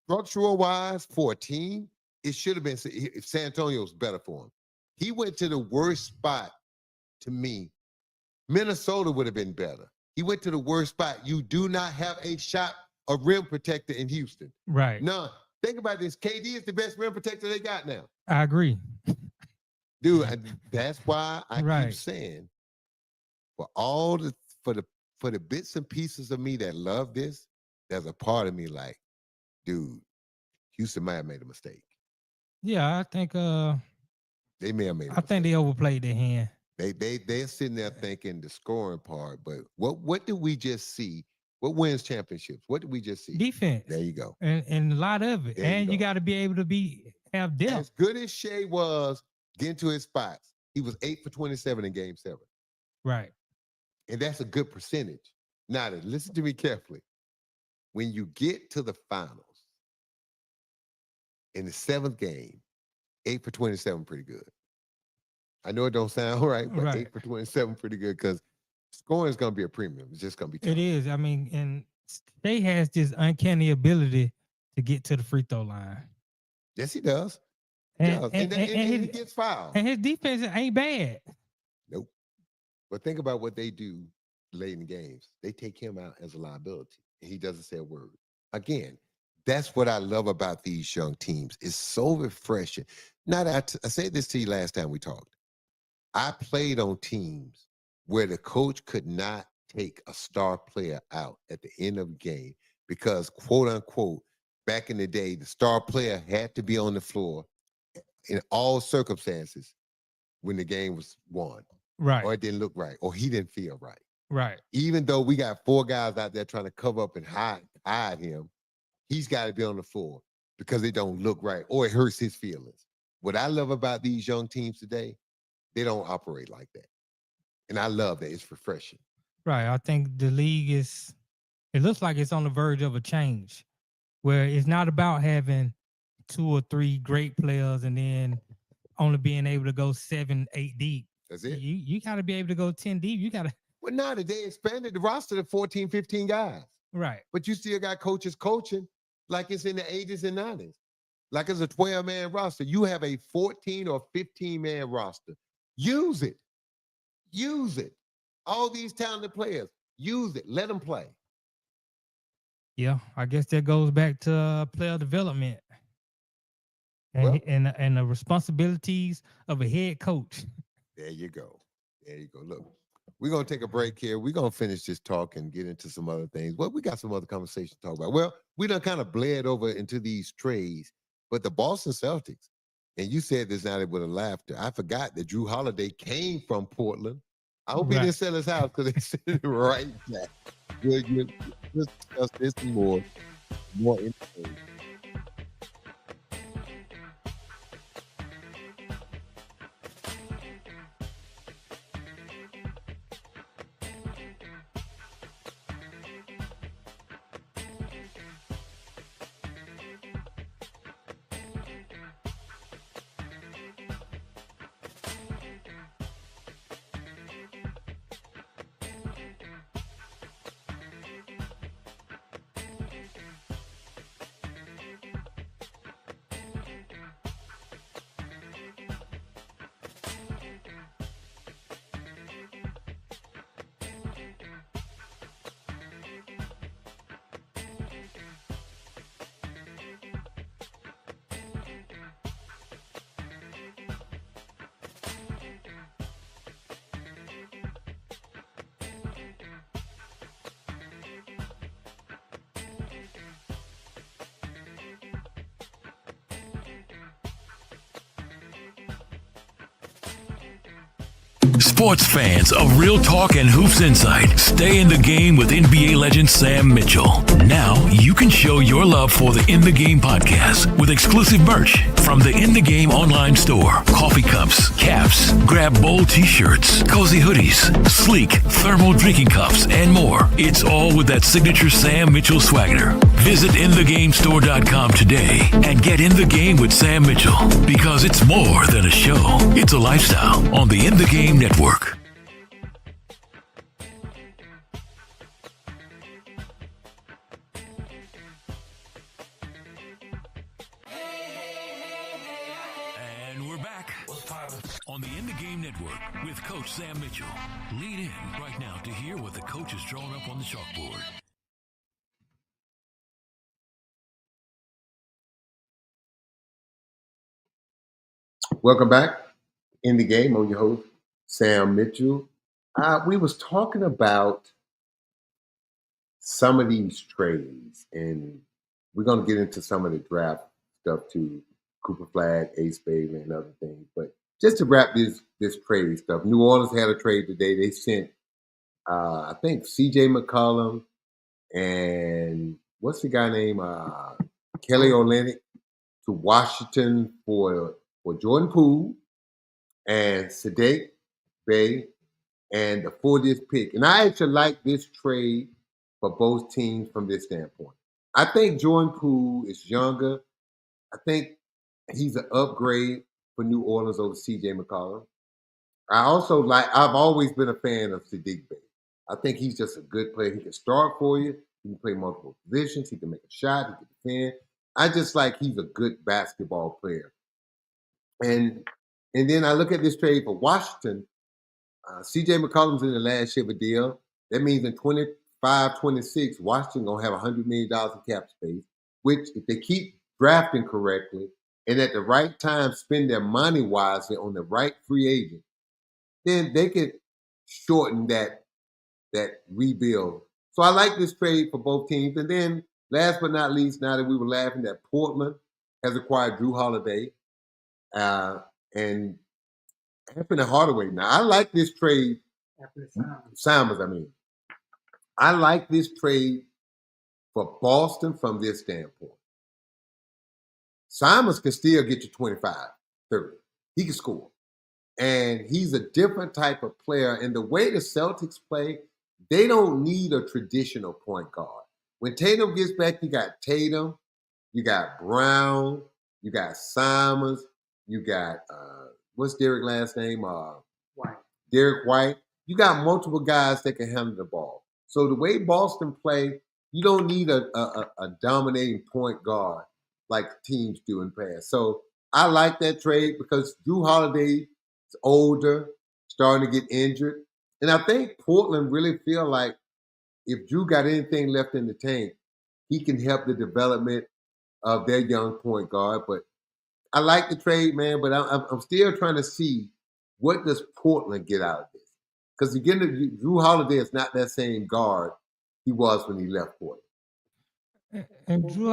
structural wise for a team, it should have been if San Antonio's better for him. He went to the worst spot to me. Minnesota would have been better. He went to the worst spot. You do not have a rim protector in Houston. Right. None. Think about this. KD is the best rim protector they got now. I agree. Dude, that's why I Right. keep saying for the bits and pieces of me that love this, there's a part of me like, dude, Houston might have made a mistake. Yeah, I think They may have made a I mistake. think they overplayed their hand. They're sitting there thinking the scoring part, but what did we just see? What wins championships? What did we just see? Defense. There you go. And a lot of it. There you And you go. got to be able to have depth. As good as Shea was getting to his spots, he was 8 for 27 in Game 7. Right. And that's a good percentage. Now, listen to me carefully. When you get to the finals, in the 7th game, 8 for 27, pretty good. I know it don't sound right, but Right. 8 for 27, pretty good because scoring is going to be a premium. It's just going to be tough. It is. I mean, and State has this uncanny ability to get to the free throw line. Yes, he does. And, And he his, gets fouled. and his defense ain't bad. Nope. But think about what they do late in the games. They take him out as a liability, and he doesn't say a word. Again, that's what I love about these young teams. It's so refreshing. I said this to you last time we talked. I played on teams where the coach could not take a star player out at the end of the game because, quote unquote, back in the day, the star player had to be on the floor in all circumstances when the game was won, Right. or it didn't look right, or he didn't feel right. Right. Even though we got 4 guys out there trying to cover up and hide him, he's got to be on the floor because it don't look right or it hurts his feelings. What I love about these young teams today, they don't operate like that. And I love that. It's refreshing. Right. I think the league it looks like it's on the verge of a change where it's not about having 2 or 3 great players and then only being able to go 7, 8 deep. That's it. You got to be able to go 10 deep. You got to. Well, now that they expanded the roster to 14, 15 guys. Right. But you still got coaches coaching like it's in the 80s and 90s. Like it's a 12-man roster. You have a 14 or 15-man roster. Use it. Use it. All these talented players, use it. Let them play. Yeah, I guess that goes back to player development and the responsibilities of a head coach. There you go. There you go. Look, we're going to take a break here. We're going to finish this talk and get into some other things. Well, we got some other conversation to talk about. Well, we done kind of bled over into these trades, but the Boston Celtics, and you said this now with a laughter. I forgot that Drew Holiday came from Portland. I hope he didn't sell his house because they said it right back. We'll discuss this and more in the Sports fans of Real Talk and Hoops Insight, stay in the game with NBA legend Sam Mitchell. Now you can show your love for the In the Game podcast with exclusive merch from the In the Game online store. Coffee cups, caps, grab bold t-shirts, cozy hoodies, sleek thermal drinking cups, and more. It's all with that signature Sam Mitchell swagger. Visit InTheGameStore.com today and get in the game with Sam Mitchell, because it's more than a show. It's a lifestyle on the In the Game Network. Network with Coach Sam Mitchell. Lead in right now to hear what the coach has drawn up on the chalkboard. Welcome back. In the game, I'm your host, Sam Mitchell. We was talking about some of these trades, and we're going to get into some of the draft stuff too, Cooper Flag, Ace Bailey, and other things. But just to wrap this trade stuff, New Orleans had a trade today. They sent, I think, C.J. McCollum and what's the guy named Kelly Olynyk to Washington for Jordan Poole and Saddiq Bey and the 40th pick. And I actually like this trade for both teams from this standpoint. I think Jordan Poole is younger. I think he's an upgrade for New Orleans over C.J. McCollum. I've always been a fan of Saddiq Bey. I think he's just a good player. He can start for you. He can play multiple positions. He can make a shot. He can defend. I just like he's a good basketball player. And then I look at this trade for Washington. C.J. McCollum's in the last year of a deal. That means in 25-26, Washington going to have $100 million in cap space, which if they keep drafting correctly and at the right time spend their money wisely on the right free agent, then they could shorten that rebuild. So I like this trade for both teams. And then last but not least, now that we were laughing, that Portland has acquired Drew Holiday and Anthony Hardaway. Now, I like this trade. Simons, I mean. I like this trade for Boston from this standpoint. Simons can still get you 25, 30. He can score. And he's a different type of player. And the way the Celtics play, they don't need a traditional point guard. When Tatum gets back, you got Tatum, you got Brown, you got Simons, you got, what's Derek's last name? White. Derek White. You got multiple guys that can handle the ball. So the way Boston play, you don't need a dominating point guard like teams do in past. So I like that trade because Drew Holiday is older, starting to get injured. And I think Portland really feel like if Drew got anything left in the tank, he can help the development of their young point guard. But I like the trade, man, but I'm still trying to see what does Portland get out of this. Because again, Drew Holiday is not that same guard he was when he left Portland. And Drew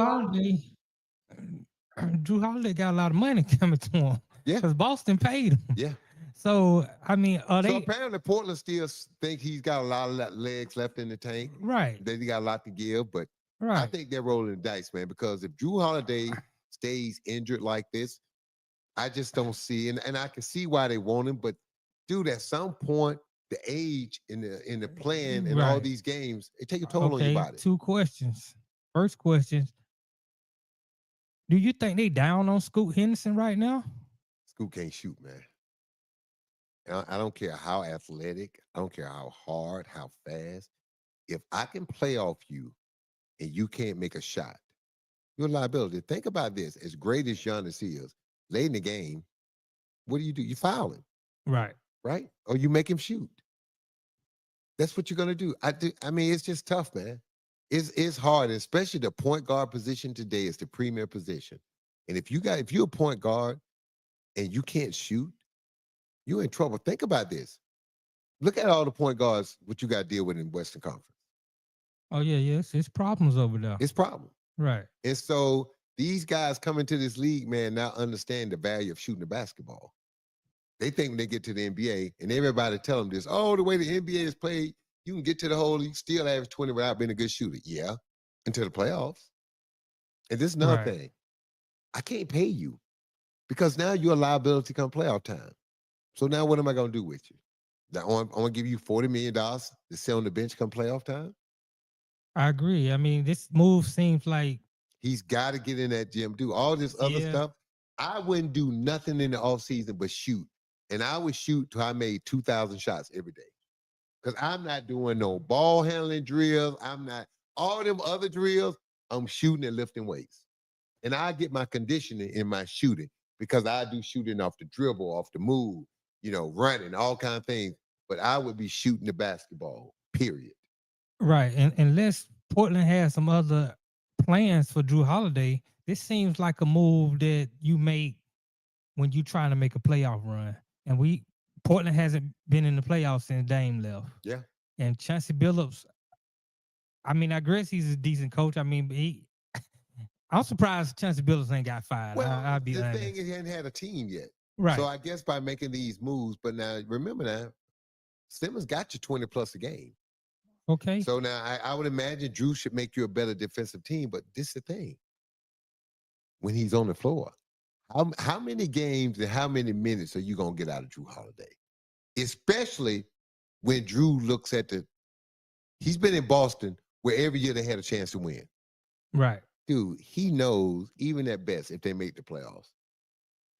Holiday got a lot of money coming to him. Yeah. Because Boston paid him. Yeah. So, I mean, So apparently Portland still think he's got a lot of legs left in the tank. Right. That he got a lot to give, but Right. I think they're rolling the dice, man, because if Drew Holiday stays injured like this, I just don't see, and I can see why they want him, but dude, at some point, the age in the plan and all Right. these games, it take a toll on your body. 2 questions. First question, do you think they down on Scoot Henderson right now? Scoot can't shoot, man. I don't care how athletic, I don't care how hard, how fast. If I can play off you and you can't make a shot, you're a liability. Think about this. As great as Giannis is, late in the game, what do? You foul him, Right. right? Or you make him shoot. That's what you're gonna do. I mean, it's just tough, man. It's hard, especially the point guard position today is the premier position. And if you're a point guard and you can't shoot, you're in trouble. Think about this. Look at all the point guards, what you got to deal with in Western Conference. Oh, yeah. It's problems over there. It's problem. Right. And so these guys coming to this league, man, now understand the value of shooting the basketball. They think when they get to the NBA, and everybody tell them this, oh, the way the NBA is played, you can get to the whole league, still average 20 without being a good shooter. Yeah, until the playoffs. And this is another Right. thing. I can't pay you because now you're a liability come playoff time. So now what am I going to do with you? Now I'm going to give you $40 million to sit on the bench come playoff time? I agree. I mean, this move seems like He's got to get in that gym, do all this other Yeah. stuff. I wouldn't do nothing in the offseason but shoot. And I would shoot till I made 2,000 shots every day. Because I'm not doing no ball handling drills. I'm not, all them other drills, I'm shooting and lifting weights. And I get my conditioning in my shooting because I do shooting off the dribble, off the move. running, all kind of things. But I would be shooting the basketball, period. Right. And unless Portland has some other plans for Drew Holiday, this seems like a move that you make when you trying to make a playoff run. And Portland hasn't been in the playoffs since Dame left. Yeah. And Chauncey Billups, I mean, I guess he's a decent coach. I mean, I'm surprised Chauncey Billups ain't got fired. Well, I'll be the honest. thing is, he hadn't had a team yet. Right. So I guess by making these moves, but now remember now, Simmons got you 20 plus a game. Okay. So now I would imagine Drew should make you a better defensive team, but this is the thing. When he's on the floor, how many games and how many minutes are you going to get out of Drew Holiday? Especially when Drew looks at he's been in Boston where every year they had a chance to win. Right. Dude, he knows, even at best, if they make the playoffs,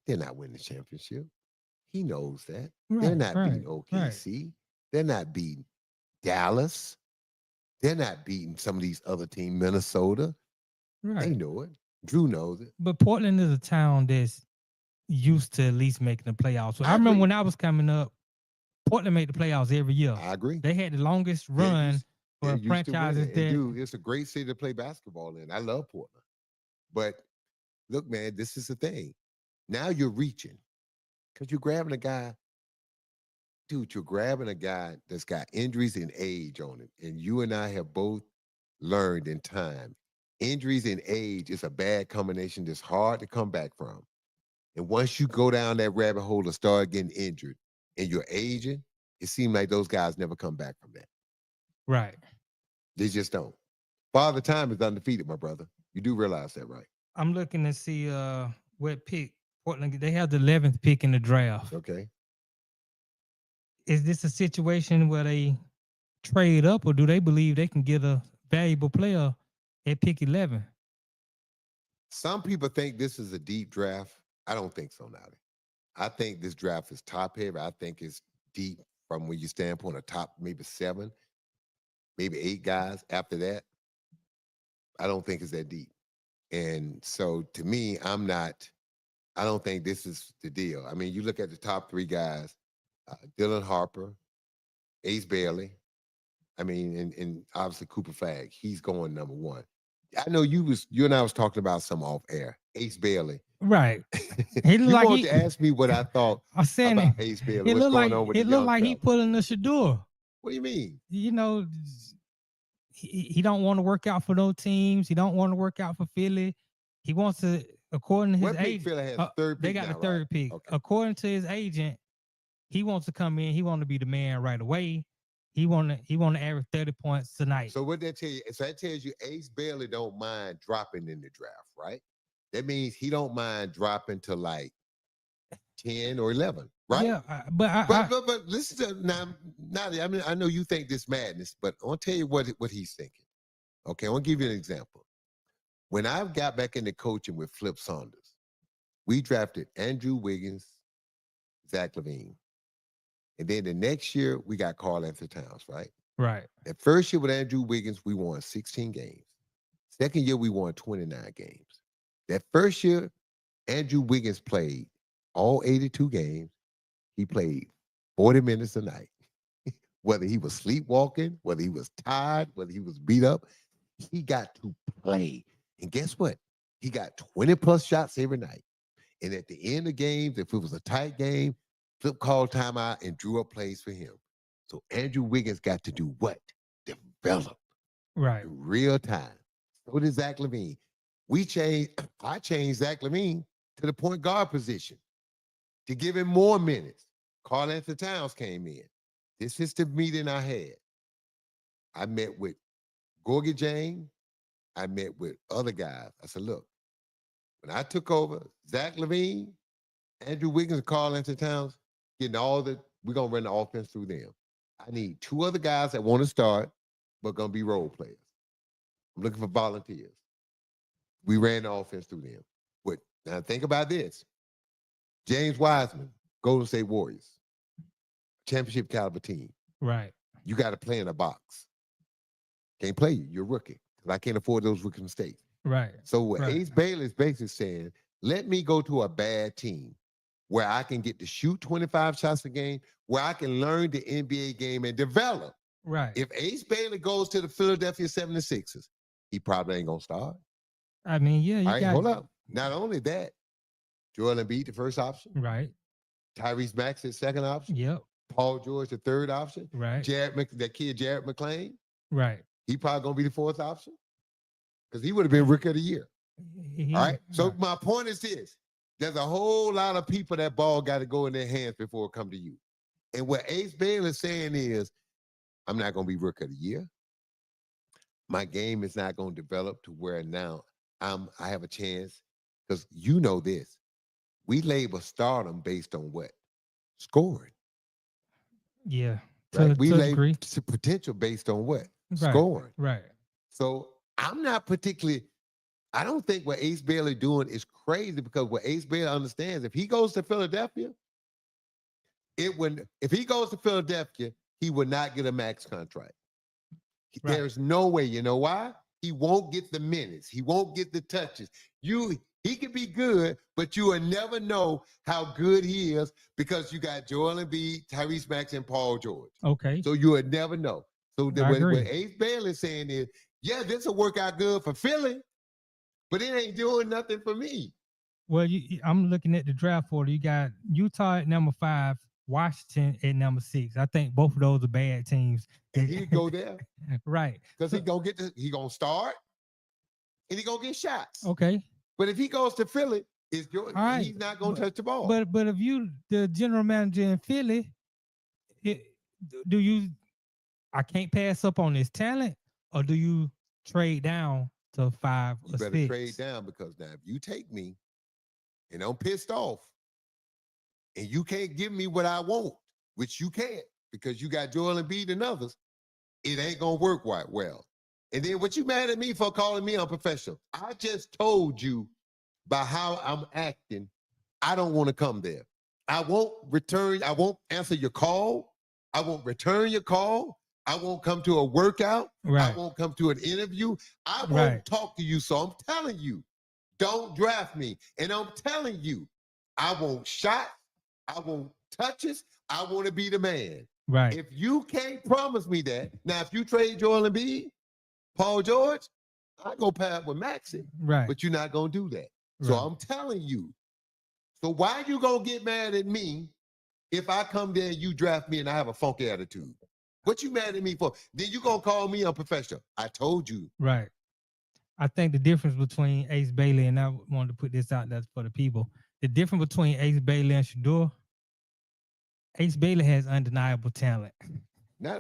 they're not winning the championship. He knows that. Right, They're not right, beating OKC. They're not beating Dallas. They're not beating some of these other teams, Minnesota. Right. They know it. Drew knows it. But Portland is a town that's used to at least making the playoffs. So I remember when I was coming up, Portland made the playoffs every year. I agree. They had the longest run for franchises there. Dude, it's a great city to play basketball in. I love Portland. But look, man, this is the thing. Now you're reaching because you're grabbing a guy. Dude, you're grabbing a guy that's got injuries and age on him. And you and I have both learned in time. Injuries and age is a bad combination that's hard to come back from. And once you go down that rabbit hole and start getting injured and you're aging, it seems like those guys never come back from that. Right. They just don't. Father Time is undefeated, my brother. You do realize that, right? I'm looking to see what pick Portland. They have the 11th pick in the draft. Okay. Is this a situation where they trade up, or do they believe they can get a valuable player at pick 11? Some people think this is a deep draft. I don't think so, Nadi. I think this draft is top heavy. I think it's deep from when you standpoint of top maybe 7, maybe 8 guys. After that, I don't think it's that deep. And so to me, I don't think this is the deal. I mean, you look at the top 3 guys, Dylan Harper, Ace Bailey. I mean, and obviously Cooper Flagg. He's going number 1. I know you and I was talking about some off air. Ace Bailey. Right. He wanted to ask me what I thought about Ace Bailey. It looked like he pulling the Shador. What do you mean? You know, he don't want to work out for no teams. He don't want to work out for Philly. He wants to, according to his agent. Philly has third pick. They got now, the third right? pick. Okay. According to his agent, he wants to come in. He want to be the man right away. He want to average 30 points tonight. So what that tell you? So that tells you Ace Bailey don't mind dropping in the draft, right? That means he don't mind dropping to like 10 or 11, right? Yeah, but listen to now. I mean, I know you think this madness, but I want to tell you what he's thinking. Okay, I want to give you an example. When I got back into coaching with Flip Saunders, we drafted Andrew Wiggins, Zach LaVine. And then the next year, we got Karl-Anthony Towns, right? Right. The first year with Andrew Wiggins, we won 16 games. Second year, we won 29 games. That first year, Andrew Wiggins played all 82 games. He played 40 minutes a night. Whether he was sleepwalking, whether he was tired, whether he was beat up, he got to play. And guess what? He got 20 plus shots every night. And at the end of games, if it was a tight game, Flip called timeout and drew up plays for him. So Andrew Wiggins got to do what? Develop. Right. In real time. So did Zach LaVine. I changed Zach LaVine to the point guard position to give him more minutes. Karl-Anthony Towns came in. This is the meeting I had. I met with Gorgie Jane. I met with other guys. I said, look, when I took over, Zach LaVine, Andrew Wiggins, and Karl-Anthony Towns, we're going to run the offense through them. I need 2 other guys that want to start, but going to be role players. I'm looking for volunteers. We ran the offense through them. But now think about this. James Wiseman, Golden State Warriors, championship caliber team. Right. You got to play in a box. Can't play you. You're a rookie. Because I can't afford those rookie mistakes. Right. So what Ace Bailey is basically saying, let me go to a bad team where I can get to shoot 25 shots a game, where I can learn the NBA game and develop. Right. If Ace Bailey goes to the Philadelphia 76ers, he probably ain't going to start. I mean, yeah, you All right, got hold up. Not only that, Joel Embiid, the first option. right. Tyrese Maxey, second option. Yep. Paul George, the third option. Right. That kid, Jared McClain, Right. he probably going to be the fourth option because he would have been Rookie of the Year. All right. So my point is this. There's a whole lot of people that ball got to go in their hands before it come to you. And what Ace Bailey is saying is, I'm not going to be Rookie of the Year. My game is not going to develop to where now I have a chance, because you know this. We label stardom based on what? Scoring. Yeah. Right? We to a label degree. potential based on what? Right. Scoring. Right. So I'm not particularly, I don't think what Ace Bailey doing is crazy, because what Ace Bailey understands, if he goes to Philadelphia, if he goes to Philadelphia, he would not get a max contract. Right. There's no way. You know why? He won't get the minutes. He won't get the touches. He could be good, but you will never know how good he is, because you got Joel Embiid, Tyrese Maxey, and Paul George. Okay. So you would never know. So I what agree. Ace Bailey is saying is, yeah, this will work out good for Philly, but it ain't doing nothing for me. Well, I'm looking at the draft order. You got Utah at number 5, Washington at number 6. I think both of those are bad teams. And he'd go there Right. because he gonna start and he gonna get shots. Okay. But if he goes to Philly, he's right. not gonna touch the ball. But if you the general manager in Philly, I can't pass up on this talent, or do you trade down to 5 you or better 6? trade down, because now if you take me and I'm pissed off and you can't give me what I want, which you can't because you got Joel Embiid and others, it ain't gonna work quite well. And then what you mad at me for calling me unprofessional? I just told you by how I'm acting, I don't want to come there. I won't answer your call. I won't return your call. I won't come to a workout. Right. I won't come to an interview. I won't Right. talk to you. So I'm telling you, don't draft me. And I'm telling you, I want shots. I want touches. I want to be the man. Right. If you can't promise me that, now if you trade Joel Embiid, Paul George, I go pair with Maxey. Right. But you're not gonna do that. So Right. I'm telling you. So why you gonna get mad at me if I come there and you draft me and I have a funky attitude? What you mad at me for? Then you gonna call me unprofessional. I told you. Right. I think the difference between Ace Bailey, and I wanted to put this out there for the people, the difference between Ace Bailey and Shedeur, Ace Bailey has undeniable talent.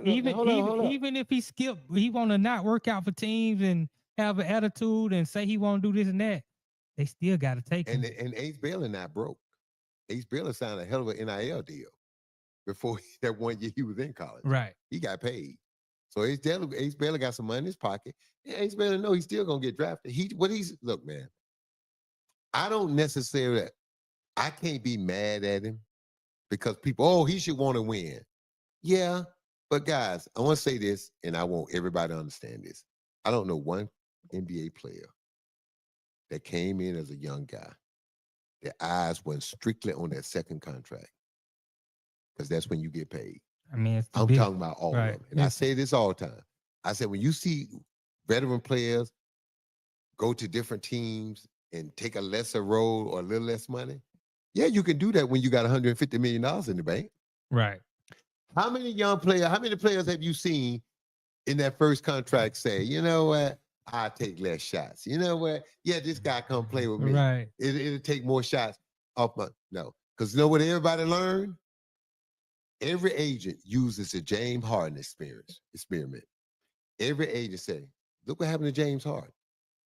Even if he skipped, he want to not work out for teams and have an attitude and say he want to do this and that, they still got to take him. And Ace Bailey not broke. Ace Bailey signed a hell of an NIL deal before that 1 year he was in college. Right. He got paid. So Ace Bailey got some money in his pocket. And Ace Bailey know he's still gonna get drafted. Look, man, I don't necessarily, I can't be mad at him because people, he should want to win. Yeah, but guys, I want to say this, and I want everybody to understand this. I don't know one NBA player that came in as a young guy, their eyes went strictly on that second contract, because that's when you get paid. I mean, I'm talking about all right. of them. And I say this all the time. I said, when you see veteran players go to different teams and take a lesser role or a little less money, yeah, you can do that when you got $150 million in the bank. Right. How many players have you seen in that first contract say, you know what, I take less shots. You know what? Yeah, this guy come play with me. Right. It'll take more shots off my, no. Because you know what everybody learned? Every agent uses the James Harden experiment. Every agent say, look what happened to James Harden.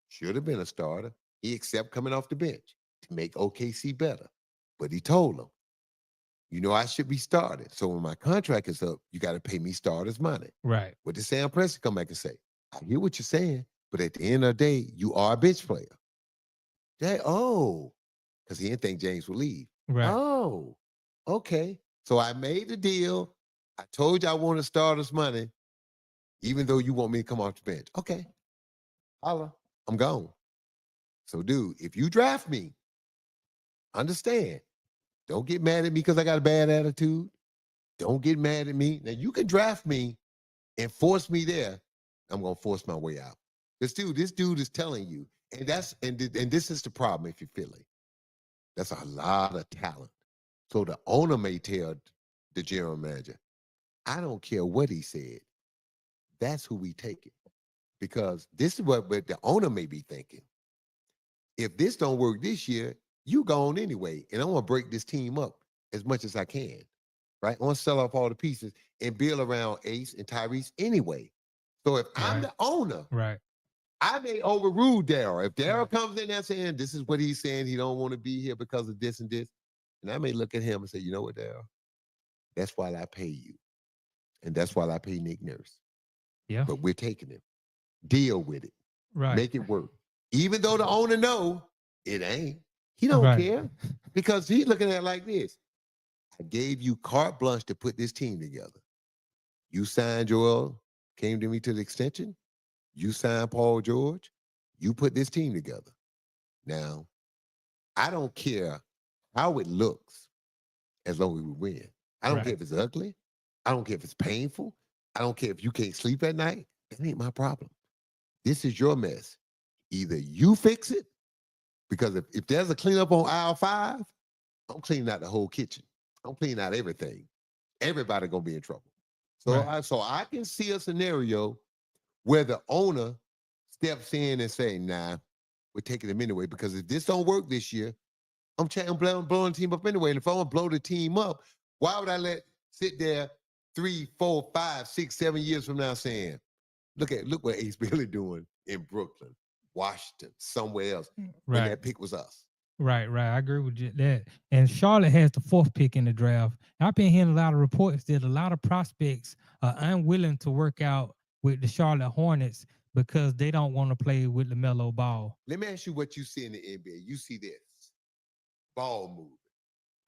Should have been a starter. He accepted coming off the bench to make OKC better. But he told them, you know, I should be started. So when my contract is up, you got to pay me starters money. Right. What did Sam Presti come back and say? I hear what you're saying, but at the end of the day, you are a bench player. Because he didn't think James would leave. Right. Oh, okay. So I made the deal. I told you I wanted starters money, even though you want me to come off the bench. Okay. Holla. I'm gone. So, dude, if you draft me, understand, Don't get mad at me because I got a bad attitude. Don't get mad at me. Now, you can draft me and force me there. I'm going to force my way out. This dude is telling you, and this is the problem if you're Philly. That's a lot of talent. So the owner may tell the general manager, I don't care what he said. That's who we take it. Because this is what the owner may be thinking. If this don't work this year, you gone anyway. And I want to break this team up as much as I can. Right? I want to sell off all the pieces and build around Ace and Tyrese anyway. So if I'm the owner, I may overrule Daryl. If Daryl comes in there saying this is what he's saying, he don't want to be here because of this and this, and I may look at him and say, you know what, Daryl? That's why I pay you. And that's why I pay Nick Nurse. Yeah. But we're taking him. Deal with it. Right. Make it work. Even though the owner know it ain't. He don't care. Because he's looking at it like this. I gave you carte blanche to put this team together. You signed Joel, came to me to the extension. You signed Paul George. You put this team together. Now, I don't care how it looks as long as we win. I don't care if it's ugly. I don't care if it's painful. I don't care if you can't sleep at night. That ain't my problem. This is your mess. Either you fix it, because if there's a cleanup on aisle 5, I'm cleaning out the whole kitchen. I'm cleaning out everything. Everybody gonna be in trouble. So I can see a scenario where the owner steps in and say, nah, we're taking them anyway, because if this don't work this year, I'm blowing the team up anyway. And if I want to blow the team up, why would I sit there 3, 4, 5, 6, 7 years from now saying, look what Ace Bailey doing in Brooklyn, Washington, somewhere else. Right. And that pick was us. Right. I agree with that. And Charlotte has the 4th pick in the draft. I've been hearing a lot of reports that a lot of prospects are unwilling to work out with the Charlotte Hornets because they don't want to play with LaMelo Ball. Let me ask you what you see in the NBA. You see this. Ball moving.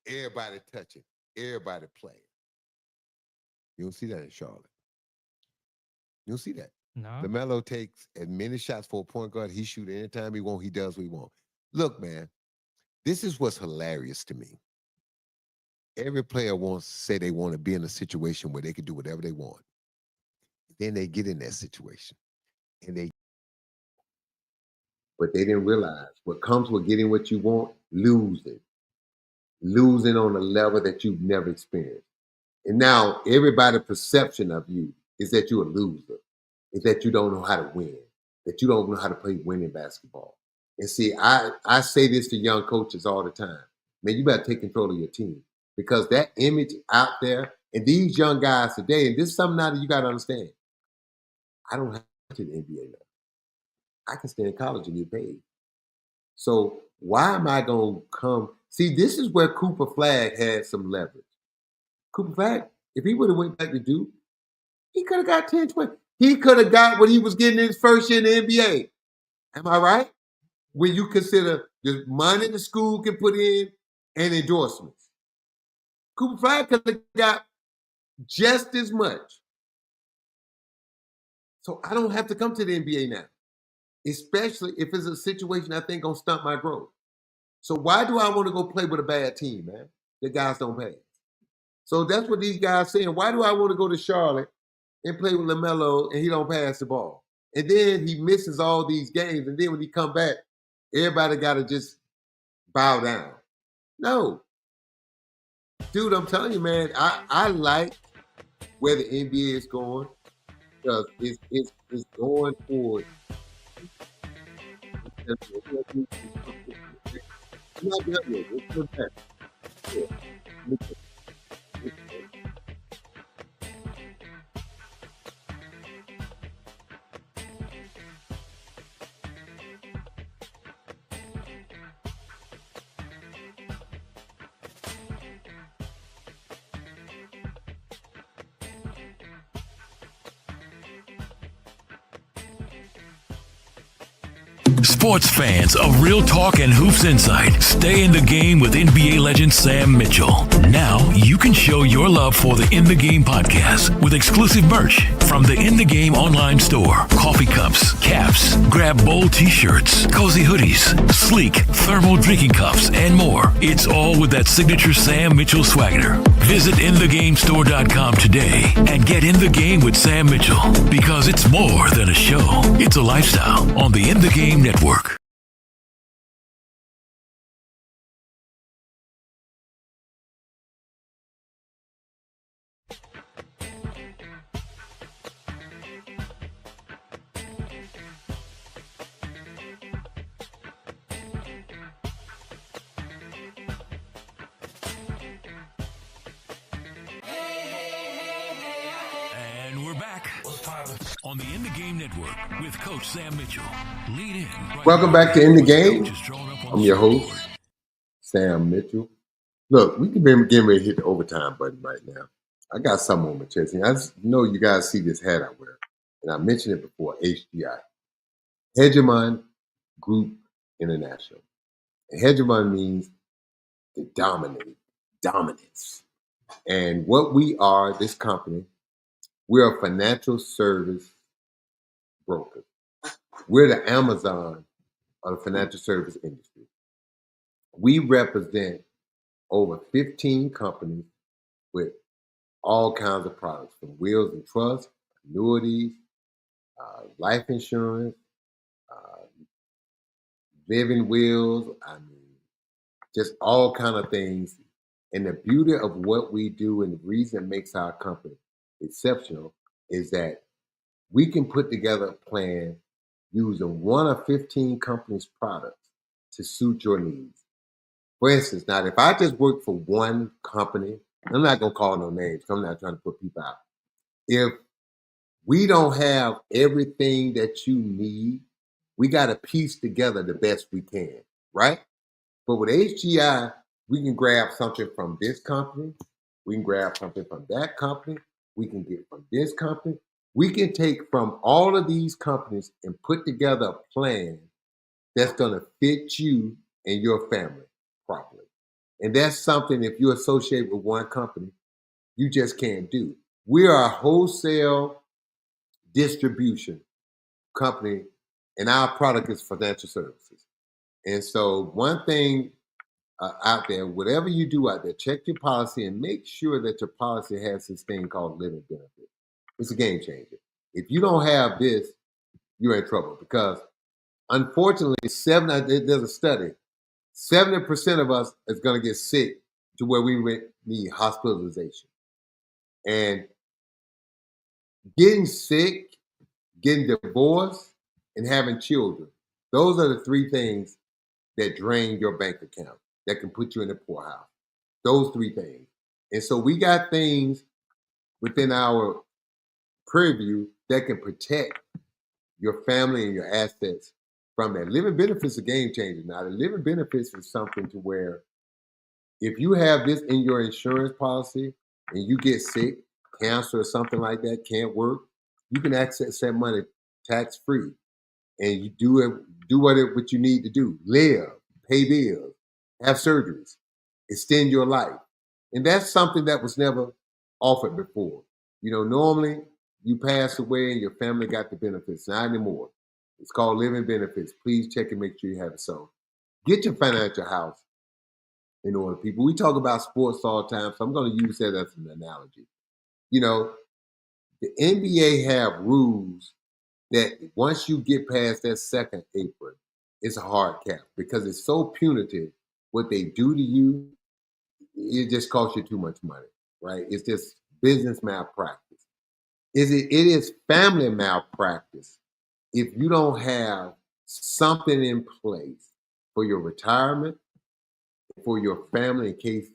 Everybody touching. Everybody playing. You don't see that in Charlotte. You don't see that. No. LaMelo takes as many shots for a point guard. He shoots anytime he wants. He does what he wants. Look, man, this is what's hilarious to me. Every player wants to say they want to be in a situation where they can do whatever they want. Then they get in that situation. But they didn't realize what comes with getting what you want, losing. Losing on a level that you've never experienced. And now everybody's perception of you is that you're a loser, is that you don't know how to win, that you don't know how to play winning basketball. And see, I say this to young coaches all the time. Man, you better take control of your team, because that image out there, and these young guys today, and this is something now that you got to understand. I don't have to the NBA now. I can stay in college and get paid. So why am I going to come? See, this is where Cooper Flagg had some leverage. Cooper Flagg, if he would have went back to Duke, he could have got 10, 20. He could have got what he was getting in his first year in the NBA. Am I right? When you consider the money the school can put in and endorsements. Cooper Flagg could have got just as much. So I don't have to come to the NBA now, especially if it's a situation I think gonna stunt my growth. So why do I want to go play with a bad team, man? The guys don't pay. So that's what these guys saying. Why do I want to go to Charlotte and play with LaMelo and he don't pass the ball? And then he misses all these games. And then when he come back, everybody got to just bow down. No. Dude, I'm telling you, man, I like where the NBA is going, because it's going forward. Sports fans of Real Talk and Hoops Insight, stay in the game with NBA legend Sam Mitchell. Now you can show your love for the In the Game podcast with exclusive merch, From the In the Game online store, coffee cups, caps, grab bold t-shirts, cozy hoodies, sleek thermal drinking cups, and more. It's all with that signature Sam Mitchell swagger. Visit InTheGameStore.com today and get in the game with Sam Mitchell, because it's more than a show. It's a lifestyle on the In the Game Network. And we're back on the In the Game Network with Coach Sam Mitchell. Lead in. Welcome back to In the Game. I'm your host, Sam Mitchell. Look, we can be getting ready to hit the overtime button right now. I got something on my chest. And I just know you guys see this hat I wear. And I mentioned it before, HGI. Hegemon Group International. And hegemon means to dominate, dominance. And what we are, this company, we are a financial service broker. We're the Amazon of the financial service industry. We represent over 15 companies with all kinds of products, from wills and trusts, annuities, life insurance, living wills, just all kind of things. And the beauty of what we do, and the reason it makes our company exceptional, is that we can put together a plan using one of 15 companies' products to suit your needs. For instance, now, if I just work for one company, I'm not going to call no names, because I'm not trying to put people out. If we don't have everything that you need, we got to piece together the best we can, right? But with HGI, we can grab something from this company. We can grab something from that company. We can get from this company. We can take from all of these companies and put together a plan that's going to fit you and your family properly. And that's something, if you associate with one company, you just can't do. We are a wholesale distribution company, and our product is financial services. And so one thing out there, whatever you do out there, check your policy and make sure that your policy has this thing called living benefit. It's a game changer. If you don't have this, you're in trouble, because unfortunately, there's a study, 70% of us is going to get sick to where we need hospitalization. And getting sick, getting divorced, and having children, those are the three things that drain your bank account, that can put you in the poorhouse. Those three things. And so we got things within our purview that can protect your family and your assets from that. Living benefits are game changers. Now, the living benefits is something to where if you have this in your insurance policy and you get sick, cancer or something like that, can't work, you can access that money tax-free. And you do what you need to do. Live, pay bills, have surgeries, extend your life. And that's something that was never offered before. You know, normally you pass away and your family got the benefits. Not anymore. It's called living benefits. Please check and make sure you have it. So get your financial house in order, people. We talk about sports all the time, so I'm going to use that as an analogy. You know, the NBA have rules that once you get past that second apron, it's a hard cap, because it's so punitive what they do to you. It just costs you too much money, right? It's just business malpractice. It is family malpractice if you don't have something in place for your retirement, for your family, in case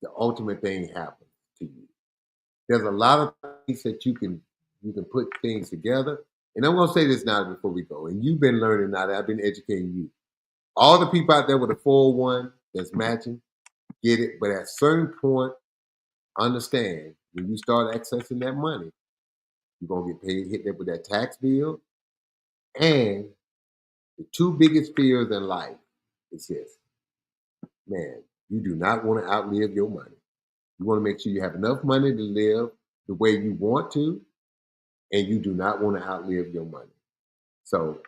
the ultimate thing happens to you. There's a lot of things that you can put things together. And I'm going to say this now before we go. And you've been learning now that I've been educating you. All the people out there with a 401 that's matching, get it. But at a certain point, understand, when you start accessing that money, you're going to get paid, hit that with that tax bill. And the two biggest fears in life is this. Man, you do not want to outlive your money. You want to make sure you have enough money to live the way you want to, and you do not want to outlive your money. So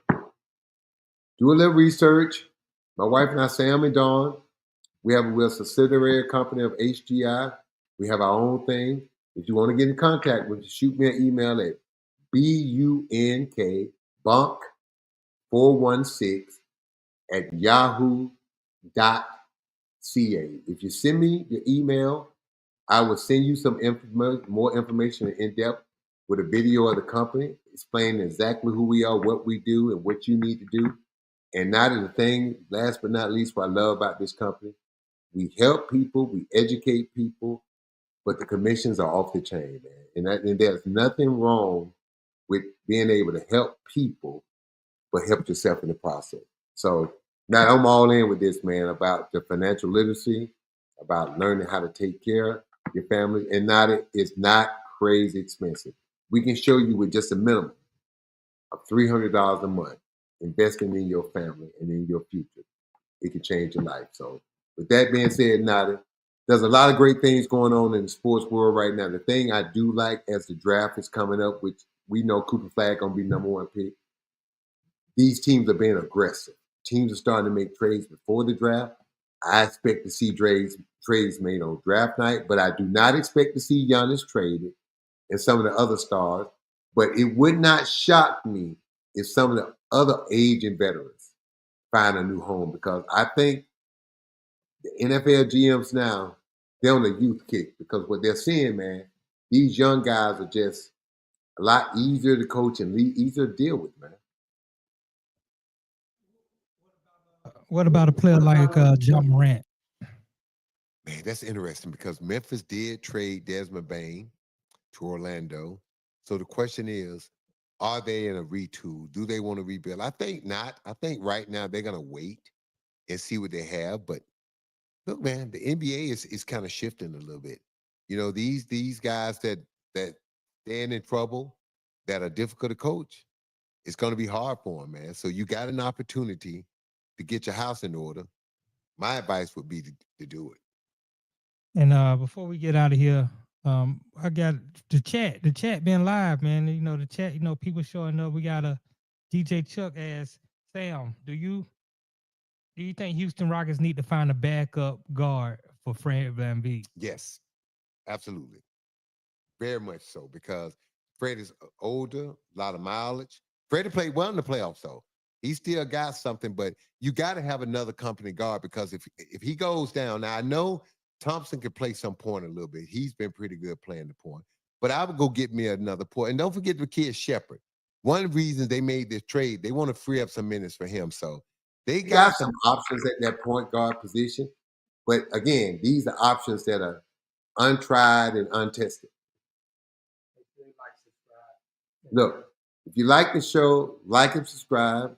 do a little research. My wife and I, Sam and Dawn, we're a subsidiary company of HGI. We have our own thing. If you want to get in contact with us, shoot me an email at bunkbunk416@yahoo.ca. If you send me your email, I will send you some more information in depth with a video of the company, explaining exactly who we are, what we do, and what you need to do. And not the thing, last but not least, what I love about this company, we help people, we educate people, but the commissions are off the chain, man. And there's nothing wrong with being able to help people, but help yourself in the process. So now I'm all in with this, man, about the financial literacy, about learning how to take care of your family, and it's not crazy expensive. We can show you with just a minimum of $300 a month, investing in your family and in your future. It can change your life. So with that being said, Nada, there's a lot of great things going on in the sports world right now. The thing I do like as the draft is coming up, which we know Cooper Flagg going to be number one pick, these teams are being aggressive. Teams are starting to make trades before the draft. I expect to see trades made on draft night, but I do not expect to see Giannis traded and some of the other stars. But it would not shock me if some of the other aging veterans find a new home, because I think the NFL GMs now, they're on a youth kick, because what they're seeing, man, these young guys are just a lot easier to coach and easier to deal with, man. What about a player like Ja Morant? Man, that's interesting, because Memphis did trade Desmond Bane to Orlando. So the question is, are they in a retool? Do they want to rebuild? I think not. I think right now they're going to wait and see what they have. But look, man, the NBA is kind of shifting a little bit. You know, these guys that stand in trouble, that are difficult to coach, it's going to be hard for them, man. So you got an opportunity to get your house in order. My advice would be to do it. And before we get out of here, I got the chat being live, man. You know, the chat, you know, people showing up. We got a DJ Chuck as Sam. Do you think Houston Rockets need to find a backup guard for Fred VanVleet? Yes, absolutely. Very much so, because Fred is older, a lot of mileage. Freddie played well in the playoffs, though. He still got something, but you got to have another company guard, because if he goes down, now I know Thompson could play some point a little bit. He's been pretty good playing the point. But I would go get me another point. And don't forget the kid Shepherd. One of the reasons they made this trade, they want to free up some minutes for him. So they got some options at that point guard position. But again, these are options that are untried and untested. Look, if you like the show, like and subscribe.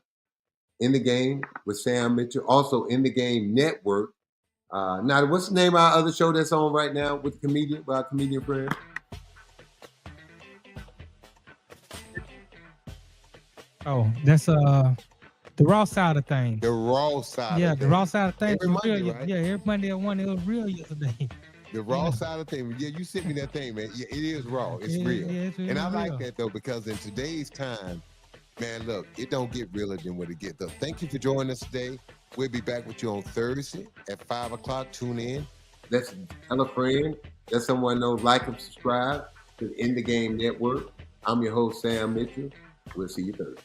In the Game with Sam Mitchell. Also, In the Game Network. Now, what's the name of our other show that's on right now with our comedian friend? Oh, that's the Raw Side of Things. The Raw Side. Yeah, the Raw Side of Things. Every Monday, right? Yeah, every Monday at 1. It was real yesterday. The Raw Side of Things. Yeah, you sent me that thing, man. Yeah, it is raw. It's real. Yeah, it's and I real. like that, though, because in today's time, man, look, it don't get realer than what it gets. So thank you for joining us today. We'll be back with you on Thursday at 5 o'clock. Tune in. Let's tell a friend. Let someone know, like and subscribe to the In the Game Network. I'm your host, Sam Mitchell. We'll see you Thursday.